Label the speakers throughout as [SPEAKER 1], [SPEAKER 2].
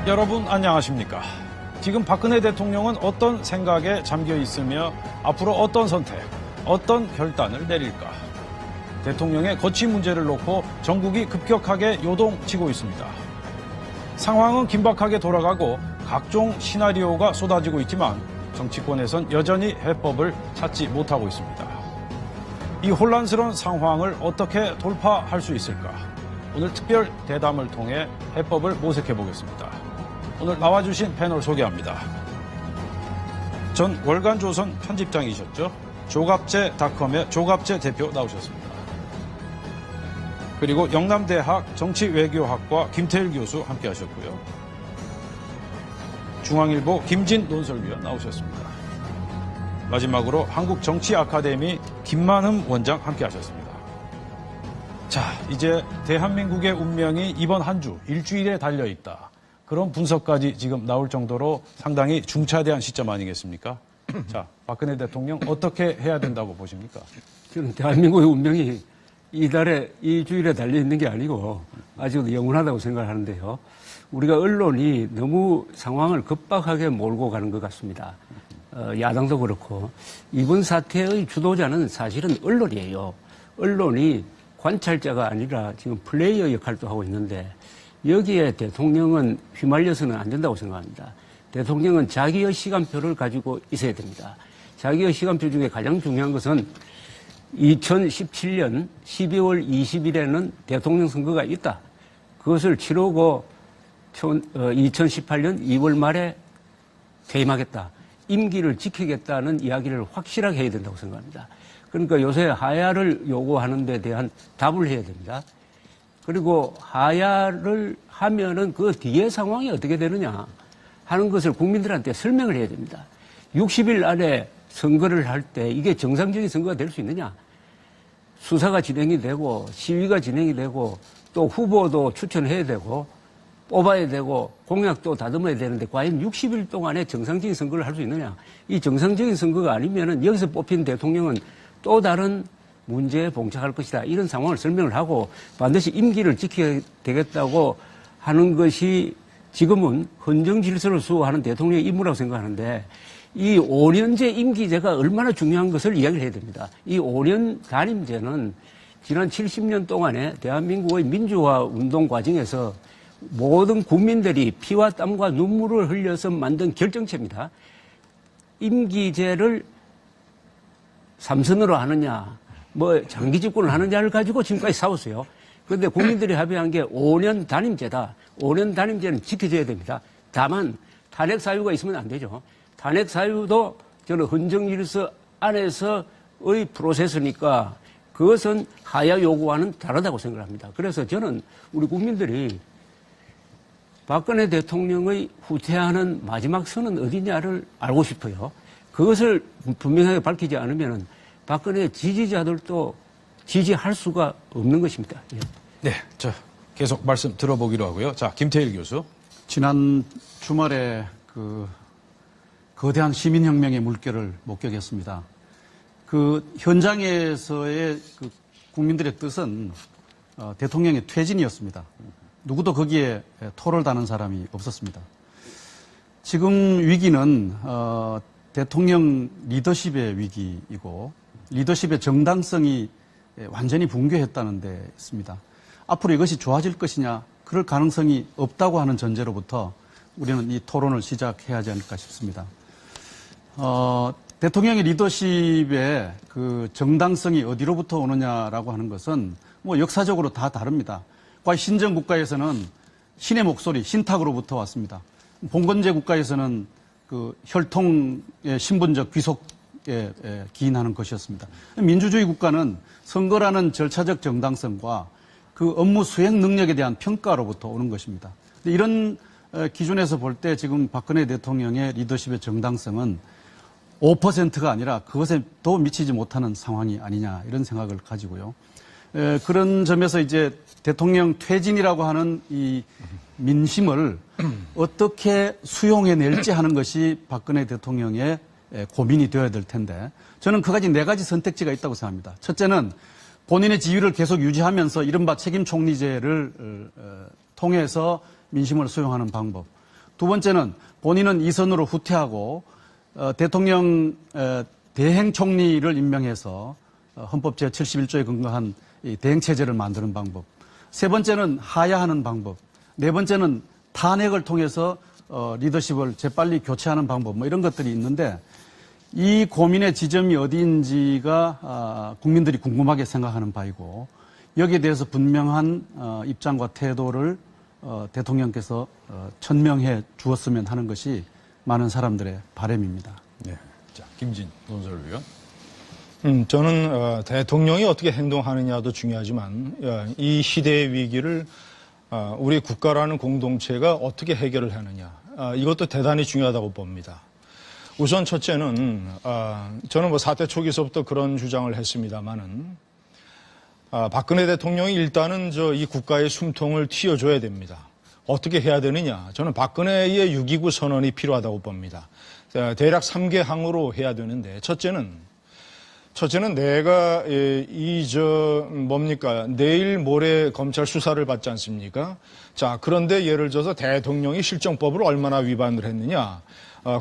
[SPEAKER 1] 여러분 안녕하십니까? 지금 박근혜 대통령은 어떤 생각에 잠겨 있으며 앞으로 어떤 선택, 어떤 결단을 내릴까? 대통령의 거취 문제를 놓고 전국이 급격하게 요동치고 있습니다. 상황은 긴박하게 돌아가고 각종 시나리오가 쏟아지고 있지만 정치권에선 여전히 해법을 찾지 못하고 있습니다. 이 혼란스러운 상황을 어떻게 돌파할 수 있을까? 오늘 특별 대담을 통해 해법을 모색해 보겠습니다. 오늘 나와주신 패널 소개합니다. 전 월간조선 편집장이셨죠? 조갑제닷컴의 조갑제 대표 나오셨습니다. 그리고 영남대학 정치외교학과 김태일 교수 함께 하셨고요. 중앙일보 김진 논설위원 나오셨습니다. 마지막으로 한국정치아카데미 김만흠 원장 함께 하셨습니다. 자, 이제 대한민국의 운명이 이번 한 주, 일주일에 달려있다. 그런 분석까지 지금 나올 정도로 상당히 중차대한 시점 아니겠습니까? 자, 박근혜 대통령 어떻게 해야 된다고 보십니까?
[SPEAKER 2] 저는 대한민국의 운명이 이 주일에 달려있는 게 아니고 아직도 영원하다고 생각하는데요. 우리가 언론이 너무 상황을 급박하게 몰고 가는 것 같습니다. 야당도 그렇고 이번 사태의 주도자는 사실은 언론이에요. 언론이 관찰자가 아니라 지금 플레이어 역할도 하고 있는데 여기에 대통령은 휘말려서는 안 된다고 생각합니다. 대통령은 자기의 시간표를 가지고 있어야 됩니다. 자기의 시간표 중에 가장 중요한 것은 2017년 12월 20일에는 대통령 선거가 있다. 그것을 치르고 2018년 2월 말에 퇴임하겠다. 임기를 지키겠다는 이야기를 확실하게 해야 된다고 생각합니다. 그러니까 요새 하야를 요구하는 데 대한 답을 해야 됩니다. 그리고 하야를 하면은 그 뒤에 상황이 어떻게 되느냐 하는 것을 국민들한테 설명을 해야 됩니다. 60일 안에 선거를 할 때 이게 정상적인 선거가 될 수 있느냐. 수사가 진행이 되고 시위가 진행이 되고 또 후보도 추천해야 되고 뽑아야 되고 공약도 다듬어야 되는데 과연 60일 동안에 정상적인 선거를 할 수 있느냐. 이 정상적인 선거가 아니면은 여기서 뽑힌 대통령은 또 다른 문제에 봉착할 것이다. 이런 상황을 설명을 하고 반드시 임기를 지켜야 되겠다고 하는 것이 지금은 헌정 질서를 수호하는 대통령의 임무라고 생각하는데 이 5년제 임기제가 얼마나 중요한 것을 이야기를 해야 됩니다. 이 5년 단임제는 지난 70년 동안에 대한민국의 민주화 운동 과정에서 모든 국민들이 피와 땀과 눈물을 흘려서 만든 결정체입니다. 임기제를 삼선으로 하느냐, 장기 집권을 하느냐를 가지고 지금까지 싸웠어요. 그런데 국민들이 합의한 게 5년 단임제다. 5년 단임제는 지켜져야 됩니다. 다만 탄핵 사유가 있으면 안 되죠. 탄핵 사유도 저는 헌정질서 안에서의 프로세스니까 그것은 하야 요구와는 다르다고 생각합니다. 그래서 저는 우리 국민들이 박근혜 대통령의 후퇴하는 마지막 선은 어디냐를 알고 싶어요. 그것을 분명하게 밝히지 않으면 박근혜 지지자들도 지지할 수가 없는 것입니다. 예.
[SPEAKER 1] 네, 자, 계속 말씀 들어보기로 하고요. 자, 김태일 교수.
[SPEAKER 3] 지난 주말에 거대한 시민혁명의 물결을 목격했습니다. 그 현장에서의 국민들의 뜻은 대통령의 퇴진이었습니다. 누구도 거기에 토를 다는 사람이 없었습니다. 지금 위기는 대통령 리더십의 위기이고 리더십의 정당성이 완전히 붕괴했다는 데 있습니다. 앞으로 이것이 좋아질 것이냐, 그럴 가능성이 없다고 하는 전제로부터 우리는 이 토론을 시작해야 하지 않을까 싶습니다. 대통령의 리더십의 그 정당성이 어디로부터 오느냐라고 하는 것은 역사적으로 다 다릅니다. 과거 신정 국가에서는 신의 목소리, 신탁으로부터 왔습니다. 봉건제 국가에서는 그 혈통의 신분적 귀속에 기인하는 것이었습니다. 민주주의 국가는 선거라는 절차적 정당성과 그 업무 수행 능력에 대한 평가로부터 오는 것입니다. 이런 기준에서 볼 때 지금 박근혜 대통령의 리더십의 정당성은 5%가 아니라 그것에 더 미치지 못하는 상황이 아니냐 이런 생각을 가지고요. 그런 점에서 이제 대통령 퇴진이라고 하는 이 민심을 어떻게 수용해낼지 하는 것이 박근혜 대통령의 고민이 되어야 될 텐데 저는 그가지 4가지 선택지가 있다고 생각합니다. 첫째는 본인의 지위를 계속 유지하면서 이른바 책임 총리제를 통해서 민심을 수용하는 방법. 두 번째는 본인은 이선으로 후퇴하고 대통령 대행 총리를 임명해서 헌법 제71조에 근거한 이 대행 체제를 만드는 방법. 세 번째는 하야하는 방법. 네 번째는 탄핵을 통해서 리더십을 재빨리 교체하는 방법. 뭐 이런 것들이 있는데 이 고민의 지점이 어디인지가 국민들이 궁금하게 생각하는 바이고 여기에 대해서 분명한 입장과 태도를 대통령께서 천명해 주었으면 하는 것이 많은 사람들의 바람입니다.
[SPEAKER 1] 네. 자, 김진 논설위원.
[SPEAKER 4] 저는 대통령이 어떻게 행동하느냐도 중요하지만 이 시대의 위기를 우리 국가라는 공동체가 어떻게 해결을 하느냐 이것도 대단히 중요하다고 봅니다. 우선 첫째는 저는 뭐 사태 초기서부터 그런 주장을 했습니다마는 박근혜 대통령이 일단은 이 국가의 숨통을 틔워줘야 됩니다. 어떻게 해야 되느냐? 저는 박근혜의 6.29 선언이 필요하다고 봅니다. 대략 3개 항으로 해야 되는데 첫째는 내가 내일 모레 검찰 수사를 받지 않습니까? 자, 그런데 예를 들어서 대통령이 실정법을 얼마나 위반을 했느냐?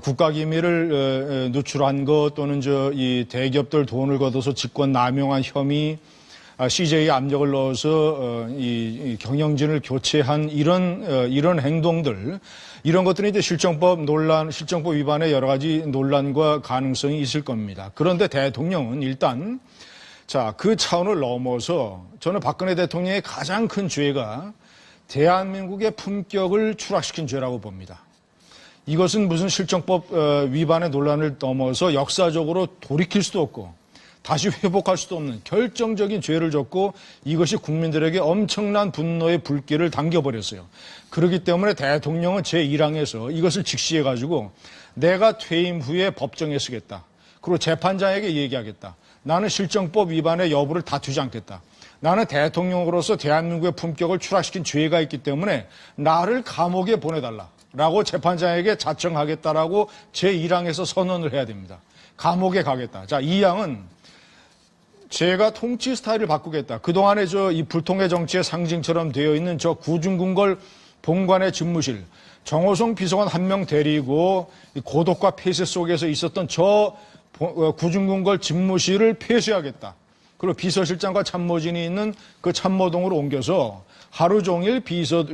[SPEAKER 4] 국가기밀을 누출한 것 또는 이 대기업들 돈을 걷어서 직권 남용한 혐의, CJ에 압력을 넣어서 이 경영진을 교체한 이런 행동들, 이런 것들은 이제 실정법 위반의 여러 가지 논란과 가능성이 있을 겁니다. 그런데 대통령은 일단 그 차원을 넘어서 저는 박근혜 대통령의 가장 큰 죄가 대한민국의 품격을 추락시킨 죄라고 봅니다. 이것은 무슨 실정법 위반의 논란을 넘어서 역사적으로 돌이킬 수도 없고 다시 회복할 수도 없는 결정적인 죄를 졌고 이것이 국민들에게 엄청난 분노의 불길을 당겨버렸어요. 그렇기 때문에 대통령은 제1항에서 이것을 직시해가지고 내가 퇴임 후에 법정에 쓰겠다. 그리고 재판장에게 얘기하겠다. 나는 실정법 위반의 여부를 다투지 않겠다. 나는 대통령으로서 대한민국의 품격을 추락시킨 죄가 있기 때문에 나를 감옥에 보내달라라고 재판장에게 자청하겠다라고 제1항에서 선언을 해야 됩니다. 감옥에 가겠다. 자, 2항은 제가 통치 스타일을 바꾸겠다. 그동안에 이 불통의 정치의 상징처럼 되어 있는 구중궁궐 본관의 집무실, 정호성 비서관 한 명 데리고 고독과 폐쇄 속에서 있었던 구중궁궐 집무실을 폐쇄하겠다. 그리고 비서실장과 참모진이 있는 그 참모동으로 옮겨서 하루 종일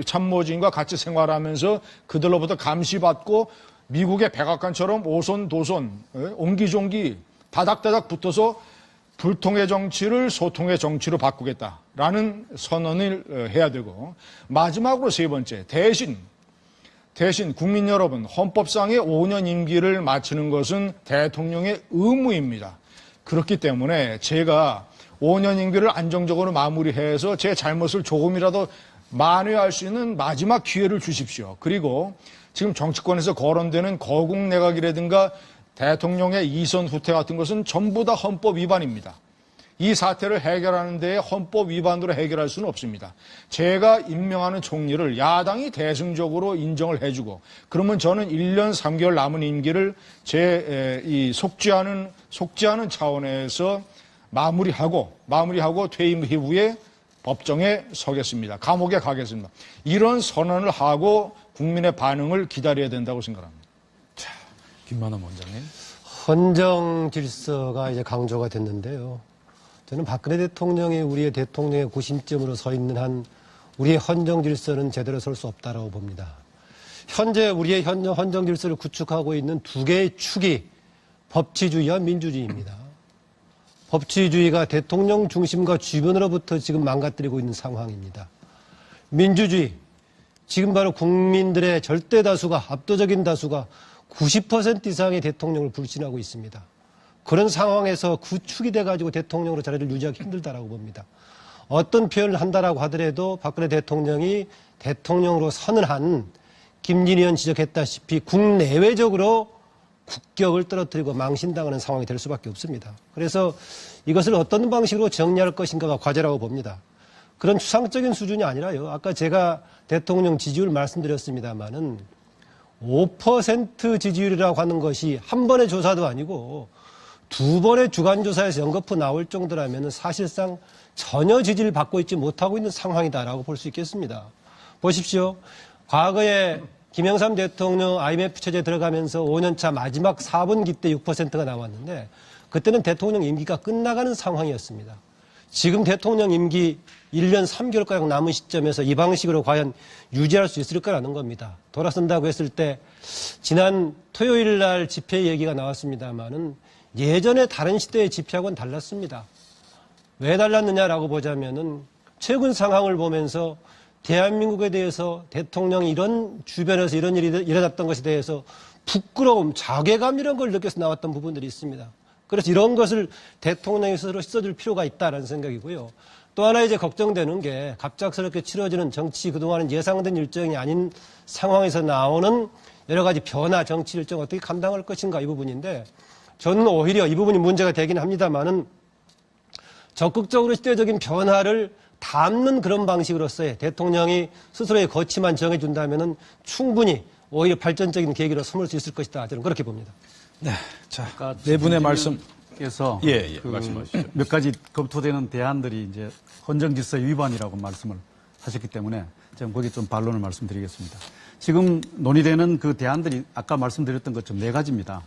[SPEAKER 4] 참모진과 같이 생활하면서 그들로부터 감시받고 미국의 백악관처럼 오손도손, 옹기종기 다닥다닥 붙어서 불통의 정치를 소통의 정치로 바꾸겠다라는 선언을 해야 되고 마지막으로 세 번째 대신 국민 여러분 헌법상의 5년 임기를 마치는 것은 대통령의 의무입니다. 그렇기 때문에 제가 5년 임기를 안정적으로 마무리해서 제 잘못을 조금이라도 만회할 수 있는 마지막 기회를 주십시오. 그리고 지금 정치권에서 거론되는 거국내각이라든가 대통령의 이선 후퇴 같은 것은 전부 다 헌법 위반입니다. 이 사태를 해결하는 데에 헌법 위반으로 해결할 수는 없습니다. 제가 임명하는 총리를 야당이 대승적으로 인정을 해주고 그러면 저는 1년 3개월 남은 임기를 속지 않은 차원에서 마무리하고 퇴임 이후에 법정에 서겠습니다. 감옥에 가겠습니다. 이런 선언을 하고 국민의 반응을 기다려야 된다고 생각합니다.
[SPEAKER 1] 김만남 원장님.
[SPEAKER 5] 헌정 질서가 이제 강조가 됐는데요. 저는 박근혜 대통령이 우리의 대통령의 구심점으로 서 있는 한 우리의 헌정 질서는 제대로 설 수 없다고 봅니다. 현재 우리의 헌정 질서를 구축하고 있는 두 개의 축이 법치주의와 민주주의입니다. 법치주의가 대통령 중심과 주변으로부터 지금 망가뜨리고 있는 상황입니다. 민주주의, 지금 바로 국민들의 절대 다수가, 압도적인 다수가 90% 이상의 대통령을 불신하고 있습니다. 그런 상황에서 구축이 돼가지고 대통령으로 자리를 유지하기 힘들다라고 봅니다. 어떤 표현을 한다라고 하더라도 박근혜 대통령이 대통령으로 선을 한 김진희 의원 지적했다시피 국내외적으로 국격을 떨어뜨리고 망신당하는 상황이 될 수밖에 없습니다. 그래서 이것을 어떤 방식으로 정리할 것인가가 과제라고 봅니다. 그런 추상적인 수준이 아니라요. 아까 제가 대통령 지지율 말씀드렸습니다마는 5% 지지율이라고 하는 것이 한 번의 조사도 아니고 두 번의 주간조사에서 연거푸 나올 정도라면 사실상 전혀 지지를 받고 있지 못하고 있는 상황이다라고 볼 수 있겠습니다. 보십시오. 과거에 김영삼 대통령 IMF 체제에 들어가면서 5년차 마지막 4분기 때 6%가 나왔는데 그때는 대통령 임기가 끝나가는 상황이었습니다. 지금 대통령 임기 1년 3개월가량 남은 시점에서 이 방식으로 과연 유지할 수 있을까라는 겁니다. 돌아선다고 했을 때 지난 토요일 날 집회 얘기가 나왔습니다마는 예전에 다른 시대의 집회하고는 달랐습니다. 왜 달랐느냐라고 보자면은 최근 상황을 보면서 대한민국에 대해서 대통령이 이런 주변에서 이런 일이 일어났던 것에 대해서 부끄러움, 자괴감 이런 걸 느껴서 나왔던 부분들이 있습니다. 그래서 이런 것을 대통령이 스스로 씻어줄 필요가 있다라는 생각이고요. 또 하나 이제 걱정되는 게 갑작스럽게 치러지는 정치 그동안은 예상된 일정이 아닌 상황에서 나오는 여러 가지 변화, 정치 일정 어떻게 감당할 것인가 이 부분인데 저는 오히려 이 부분이 문제가 되긴 합니다만은 적극적으로 시대적인 변화를 담는 그런 방식으로서의 대통령이 스스로의 거취만 정해준다면은 충분히 오히려 발전적인 계기로 삼을 수 있을 것이다. 저는 그렇게 봅니다.
[SPEAKER 1] 네. 자, 네 분의 말씀.
[SPEAKER 3] 그래서
[SPEAKER 1] 말씀하시죠.
[SPEAKER 3] 몇 가지 검토되는 대안들이 이제 헌정질서 위반이라고 말씀을 하셨기 때문에 제가 거기에 좀 반론을 말씀드리겠습니다. 지금 논의되는 그 대안들이 아까 말씀드렸던 것처럼 네 가지입니다.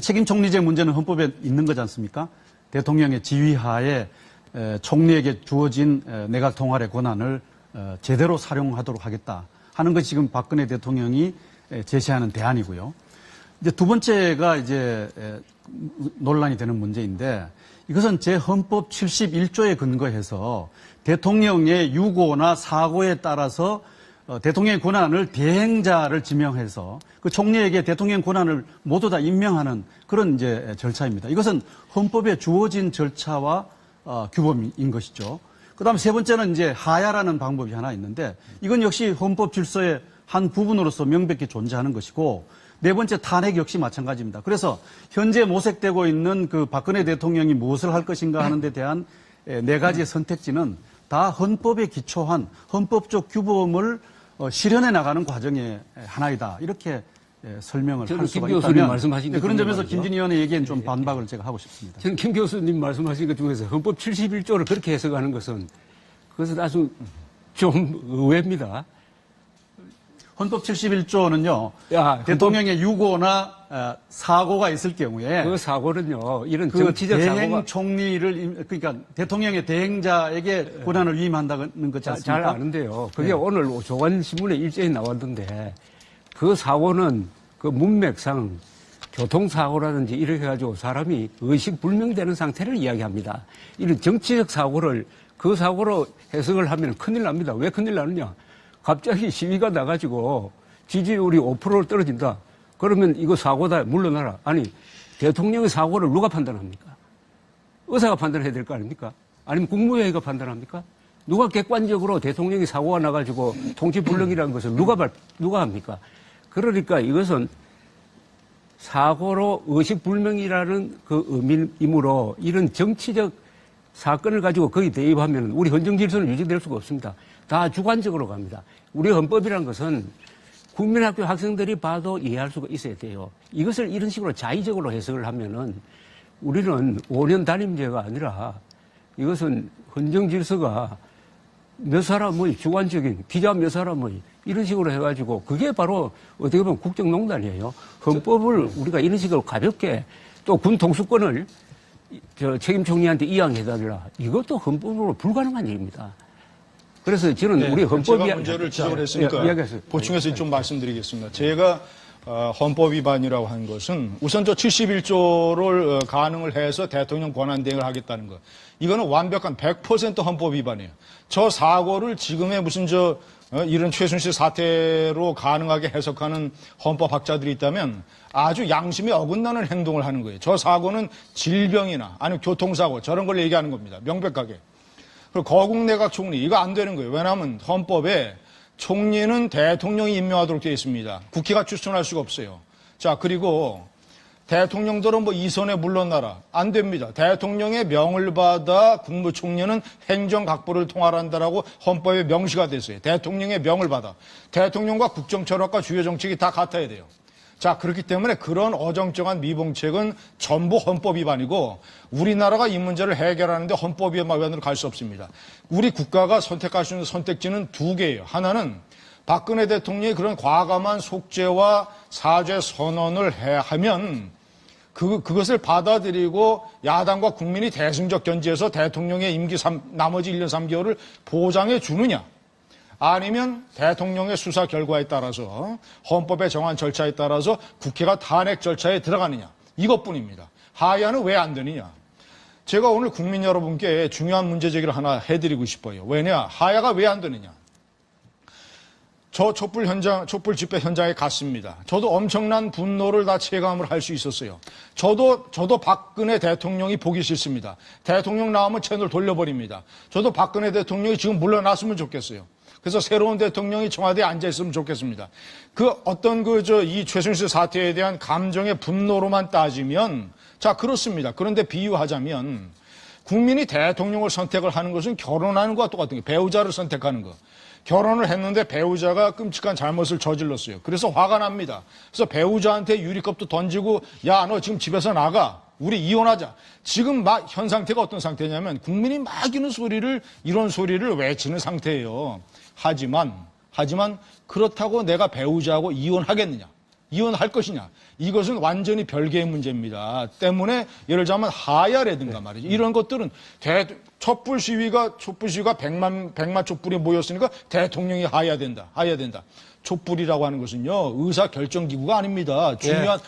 [SPEAKER 3] 책임 총리제 문제는 헌법에 있는 거지 않습니까? 대통령의 지휘하에 총리에게 주어진 내각 통할의 권한을 제대로 사용하도록 하겠다 하는 것이 지금 박근혜 대통령이 제시하는 대안이고요. 이제 두 번째가 이제 논란이 되는 문제인데 이것은 제 헌법 71조에 근거해서 대통령의 유고나 사고에 따라서 대통령의 권한을 대행자를 지명해서 그 총리에게 대통령 권한을 모두 다 임명하는 그런 이제 절차입니다. 이것은 헌법에 주어진 절차와 규범인 것이죠. 그다음에 세 번째는 이제 하야라는 방법이 하나 있는데 이건 역시 헌법 질서의 한 부분으로서 명백히 존재하는 것이고 네 번째 탄핵 역시 마찬가지입니다. 그래서 현재 모색되고 있는 그 박근혜 대통령이 무엇을 할 것인가 하는 데 대한 네 가지의 선택지는 다 헌법에 기초한 헌법적 규범을 실현해 나가는 과정의 하나이다. 이렇게 설명을 할 수가
[SPEAKER 2] 김 교수님
[SPEAKER 3] 있다면
[SPEAKER 2] 말씀하신 것
[SPEAKER 3] 그런
[SPEAKER 2] 중에
[SPEAKER 3] 점에서
[SPEAKER 2] 말이죠.
[SPEAKER 3] 김진희 의원의 얘기엔 좀 반박을 제가 하고 싶습니다.
[SPEAKER 2] 저는 김 교수님 말씀하신 것 중에서 헌법 71조를 그렇게 해석하는 것은 그것은 아주 좀 의외입니다.
[SPEAKER 3] 헌법 71조는요.
[SPEAKER 2] 야,
[SPEAKER 3] 대통령의 유고나 사고가 있을 경우에
[SPEAKER 2] 그 사고는요. 이런
[SPEAKER 3] 그
[SPEAKER 2] 정치적
[SPEAKER 3] 대행
[SPEAKER 2] 사고가
[SPEAKER 3] 총리를 그러니까 대통령의 대행자에게 권한을 위임한다는 거지 않습니까?
[SPEAKER 2] 잘 아는데요. 그게
[SPEAKER 3] 네.
[SPEAKER 2] 오늘 조간신문에 일제히 나왔던데 그 사고는 그 문맥상 교통사고라든지 이렇게 해가지고 사람이 의식불명되는 상태를 이야기합니다. 이런 정치적 사고를 그 사고로 해석을 하면 큰일 납니다. 왜 큰일 나느냐? 갑자기 시위가 나가지고 지지율이 5%로 떨어진다. 그러면 이거 사고다. 물러나라. 아니 대통령의 사고를 누가 판단합니까? 의사가 판단해야 될 거 아닙니까? 아니면 국무회의가 판단합니까? 누가 객관적으로 대통령이 사고가 나가지고 통치불능이라는 것을 누가 합니까? 그러니까 이것은 사고로 의식불명이라는 그 의미이므로 이런 정치적 사건을 가지고 거기 대입하면 우리 헌정질서는 유지될 수가 없습니다. 다 주관적으로 갑니다. 우리 헌법이라는 것은 국민학교 학생들이 봐도 이해할 수가 있어야 돼요. 이것을 이런 식으로 자의적으로 해석을 하면은 우리는 5년 단임제가 아니라 이것은 헌정질서가 몇 사람의 주관적인 기자 몇 사람의 이런 식으로 해가지고 그게 바로 어떻게 보면 국정농단이에요. 헌법을 우리가 이런 식으로 가볍게 또 군 통수권을 책임 총리한테 이양해달라. 이것도 헌법으로 불가능한 일입니다. 그래서 저는 우리 헌법이
[SPEAKER 4] 제가 문제를 지적을 했으니까
[SPEAKER 2] 이야기하세요.
[SPEAKER 4] 보충해서 좀 말씀드리겠습니다. 제가 헌법 위반이라고 한 것은 우선 저 71조를 가능을 해서 대통령 권한 대행을 하겠다는 것. 이거는 완벽한 100% 헌법 위반이에요. 저 사고를 지금의 무슨 이런 최순실 사태로 가능하게 해석하는 헌법학자들이 있다면 아주 양심에 어긋나는 행동을 하는 거예요. 저 사고는 질병이나 아니면 교통사고 저런 걸 얘기하는 겁니다. 명백하게. 그리고 거국내각 총리 이거 안 되는 거예요. 왜냐하면 헌법에 총리는 대통령이 임명하도록 되어 있습니다. 국회가 추천할 수가 없어요. 자, 그리고 대통령들은 뭐 이선에 물러나라. 안 됩니다. 대통령의 명을 받아 국무총리는 행정각부를 통할한다라고 헌법에 명시가 됐어요. 대통령의 명을 받아. 대통령과 국정철학과 주요 정책이 다 같아야 돼요. 자, 그렇기 때문에 그런 어정쩡한 미봉책은 전부 헌법 위반이고 우리나라가 이 문제를 해결하는데 헌법 위반으로 갈 수 없습니다. 우리 국가가 선택할 수 있는 선택지는 두 개예요. 하나는 박근혜 대통령이 그런 과감한 속죄와 사죄 선언을 하면 그것을 받아들이고 야당과 국민이 대승적 견지해서 대통령의 임기 나머지 1년 3개월을 보장해 주느냐, 아니면 대통령의 수사 결과에 따라서 헌법에 정한 절차에 따라서 국회가 탄핵 절차에 들어가느냐, 이것뿐입니다. 하야는 왜 안 되느냐. 제가 오늘 국민 여러분께 중요한 문제 제기를 하나 해드리고 싶어요. 왜냐, 하야가 왜 안 되느냐. 저 촛불 집회 현장에 갔습니다. 저도 엄청난 분노를 다 체감을 할 수 있었어요. 저도 박근혜 대통령이 보기 싫습니다. 대통령 나오면 채널 돌려버립니다. 저도 박근혜 대통령이 지금 물러났으면 좋겠어요. 그래서 새로운 대통령이 청와대에 앉아있으면 좋겠습니다. 이 최순실 사태에 대한 감정의 분노로만 따지면, 자, 그렇습니다. 그런데 비유하자면, 국민이 대통령을 선택을 하는 것은 결혼하는 것과 똑같은 거예요. 배우자를 선택하는 거. 결혼을 했는데 배우자가 끔찍한 잘못을 저질렀어요. 그래서 화가 납니다. 그래서 배우자한테 유리컵도 던지고, 야, 너 지금 집에서 나가. 우리 이혼하자. 지금 막 현 상태가 어떤 상태냐면 국민이 막 이런 소리를 외치는 상태예요. 하지만 그렇다고 내가 배우자하고 이혼하겠느냐? 이혼할 것이냐? 이것은 완전히 별개의 문제입니다. 때문에 예를 들자면 하야라든가 말이죠. 이런 것들은 촛불 시위가 100만 촛불이 모였으니까 대통령이 하야 된다. 촛불이라고 하는 것은요, 의사 결정 기구가 아닙니다. 중요한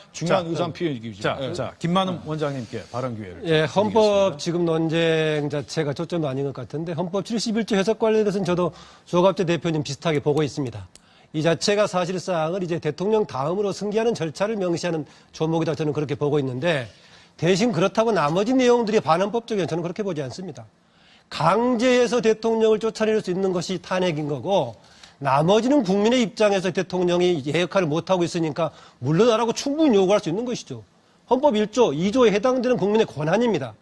[SPEAKER 4] 의사 표현 기구죠.
[SPEAKER 1] 자, 김만흠 원장님께 발언 기회를.
[SPEAKER 5] 예, 헌법 지금 논쟁 자체가 초점이 아닌 것 같은데, 헌법 71조 해석 관련해서는 저도 조갑재 대표님 비슷하게 보고 있습니다. 이 자체가 사실상은 이제 대통령 다음으로 승계하는 절차를 명시하는 조목이다, 저는 그렇게 보고 있는데, 대신 그렇다고 나머지 내용들이 반헌법적이면 저는 그렇게 보지 않습니다. 강제해서 대통령을 쫓아낼 수 있는 것이 탄핵인 거고, 나머지는 국민의 입장에서 대통령이 예 역할을 못하고 있으니까 물러나라고 충분히 요구할 수 있는 것이죠. 헌법 1조, 2조에 해당되는 국민의 권한입니다.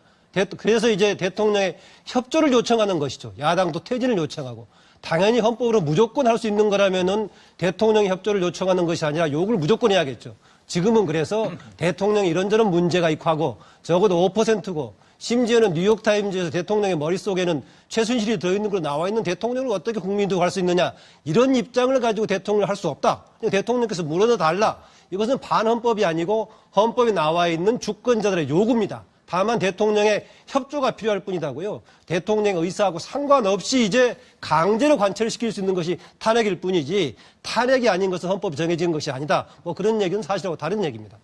[SPEAKER 5] 그래서 이제 대통령의 협조를 요청하는 것이죠. 야당도 퇴진을 요청하고. 당연히 헌법으로 무조건 할 수 있는 거라면은 대통령의 협조를 요청하는 것이 아니라 요구를 무조건 해야겠죠. 지금은 그래서 대통령이 이런저런 문제가 있고 하고 적어도 5%고 심지어는 뉴욕타임즈에서 대통령의 머릿속에는 최순실이 들어있는 걸로 나와 있는 대통령을 어떻게 국민도 할 수 있느냐, 이런 입장을 가지고 대통령을 할 수 없다. 대통령께서 물어나 달라. 이것은 반헌법이 아니고 헌법에 나와 있는 주권자들의 요구입니다. 다만 대통령의 협조가 필요할 뿐이다고요. 대통령의 의사하고 상관없이 이제 강제로 관철을 시킬 수 있는 것이 탄핵일 뿐이지, 탄핵이 아닌 것은 헌법이 정해진 것이 아니다. 뭐 그런 얘기는 사실하고 다른 얘기입니다.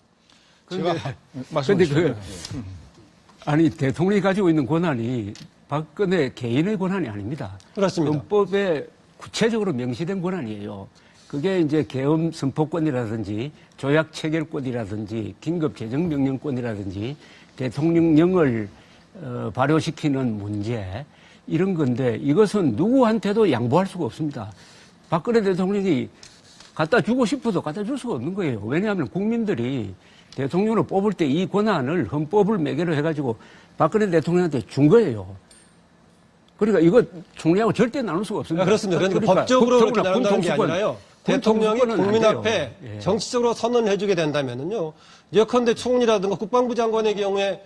[SPEAKER 2] 그런데 아니, 대통령이 가지고 있는 권한이 박근혜 개인의 권한이 아닙니다.
[SPEAKER 5] 그렇습니다.
[SPEAKER 2] 헌법에 구체적으로 명시된 권한이에요. 그게 이제 계엄 선포권이라든지 조약 체결권이라든지 긴급 재정 명령권이라든지 대통령령을 발효시키는 문제, 이런 건데, 이것은 누구한테도 양보할 수가 없습니다. 박근혜 대통령이 갖다 주고 싶어도 갖다 줄 수가 없는 거예요. 왜냐하면 국민들이 대통령을 뽑을 때 이 권한을 헌법을 매개로 해가지고 박근혜 대통령한테 준 거예요. 그러니까 이거 총리하고 절대 나눌 수가 없습니다.
[SPEAKER 5] 그렇습니다. 그러니까 법적으로 그렇게 나눈다는 게 아니라요. 대통령이 국민 앞에 정치적으로 선언을 해주게 된다면은요, 예컨대 총리라든가 국방부 장관의 경우에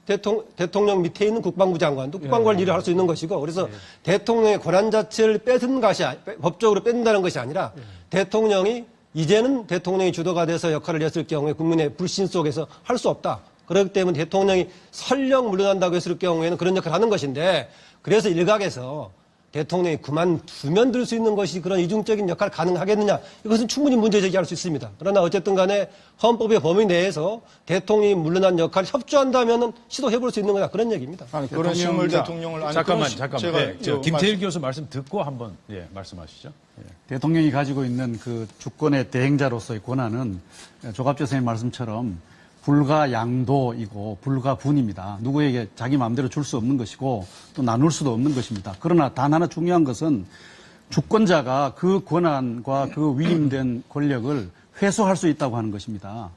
[SPEAKER 5] 대통령 밑에 있는 국방부 장관도 국방관 일을 할 수 있는 것이고, 그래서 대통령의 권한 자체를 뺏은 것이, 법적으로 뺏는다는 것이 아니라 대통령이 이제는 대통령이 주도가 돼서 역할을 했을 경우에 국민의 불신 속에서 할 수 없다. 그렇기 때문에 대통령이 설령 물러난다고 했을 경우에는 그런 역할을 하는 것인데, 그래서 일각에서 대통령이 그만두면 들 수 있는 것이 그런 이중적인 역할을 가능하겠느냐, 이것은 충분히 문제 제기할 수 있습니다. 그러나 어쨌든 간에 헌법의 범위 내에서 대통령이 물러난 역할을 협조한다면은 시도해볼 수 있는 거다, 그런 얘기입니다.
[SPEAKER 4] 아니, 그런 식물 대통령을
[SPEAKER 1] 잠깐만. 김태일 교수 말씀 듣고 한번 말씀하시죠.
[SPEAKER 3] 대통령이 가지고 있는 그 주권의 대행자로서의 권한은 조갑재 선생님 말씀처럼 불가양도이고 불가분입니다. 누구에게 자기 마음대로 줄 수 없는 것이고 또 나눌 수도 없는 것입니다. 그러나 단 하나 중요한 것은 주권자가 그 권한과 그 위임된 권력을 회수할 수 있다고 하는 것입니다.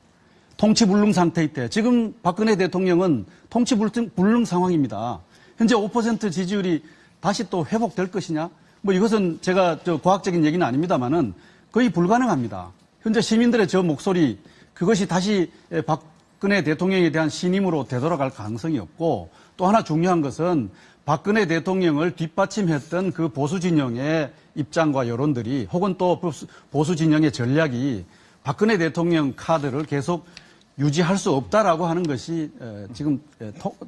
[SPEAKER 3] 통치불능 상태일 때, 지금 박근혜 대통령은 통치불능 상황입니다. 현재 5% 지지율이 다시 또 회복될 것이냐? 뭐 이것은 제가 과학적인 얘기는 아닙니다만은 거의 불가능합니다. 현재 시민들의 저 목소리, 그것이 다시 박근혜 대통령에 대한 신임으로 되돌아갈 가능성이 없고, 또 하나 중요한 것은 박근혜 대통령을 뒷받침했던 그 보수 진영의 입장과 여론들이 혹은 또 보수 진영의 전략이 박근혜 대통령 카드를 계속 유지할 수 없다라고 하는 것이 지금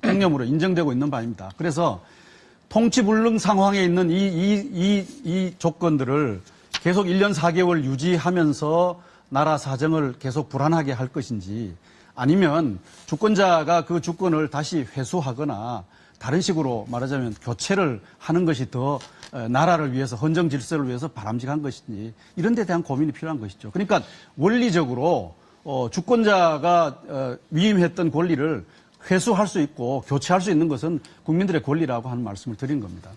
[SPEAKER 3] 통념으로 인정되고 있는 바입니다. 그래서 통치불능 상황에 있는 이 조건들을 계속 1년 4개월 유지하면서 나라 사정을 계속 불안하게 할 것인지 아니면 주권자가 그 주권을 다시 회수하거나 다른 식으로 말하자면 교체를 하는 것이 더 나라를 위해서 헌정 질서를 위해서 바람직한 것인지 이런 데 대한 고민이 필요한 것이죠. 그러니까 원리적으로 주권자가 위임했던 권리를 회수할 수 있고 교체할 수 있는 것은 국민들의 권리라고 하는 말씀을 드린 겁니다.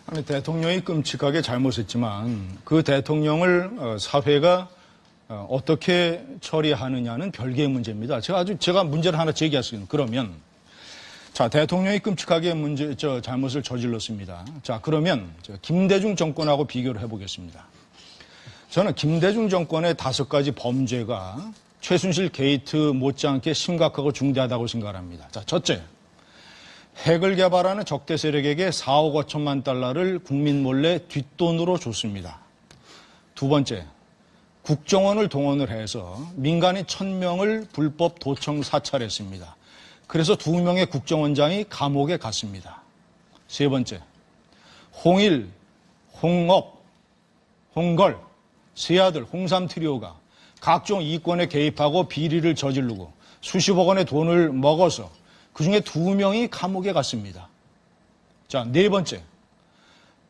[SPEAKER 4] 아니, 대통령이 끔찍하게 잘못했지만 그 대통령을 사회가 어떻게 처리하느냐는 별개의 문제입니다. 제가 문제를 하나 제기했습니다. 그러면 자, 대통령이 끔찍하게 잘못을 저질렀습니다. 자, 그러면 김대중 정권하고 비교를 해보겠습니다. 저는 김대중 정권의 5가지 범죄가 최순실 게이트 못지않게 심각하고 중대하다고 생각합니다. 자, 첫째, 핵을 개발하는 적대 세력에게 4억 5천만 달러를 국민 몰래 뒷돈으로 줬습니다. 두 번째, 국정원을 동원을 해서 민간인 1000명을 불법 도청 사찰했습니다. 그래서 2명의 국정원장이 감옥에 갔습니다. 세 번째, 홍일, 홍업, 홍걸, 세 아들 홍삼 트리오가 각종 이권에 개입하고 비리를 저지르고 수십억 원의 돈을 먹어서 그중에 2명이 감옥에 갔습니다. 자, 네 번째,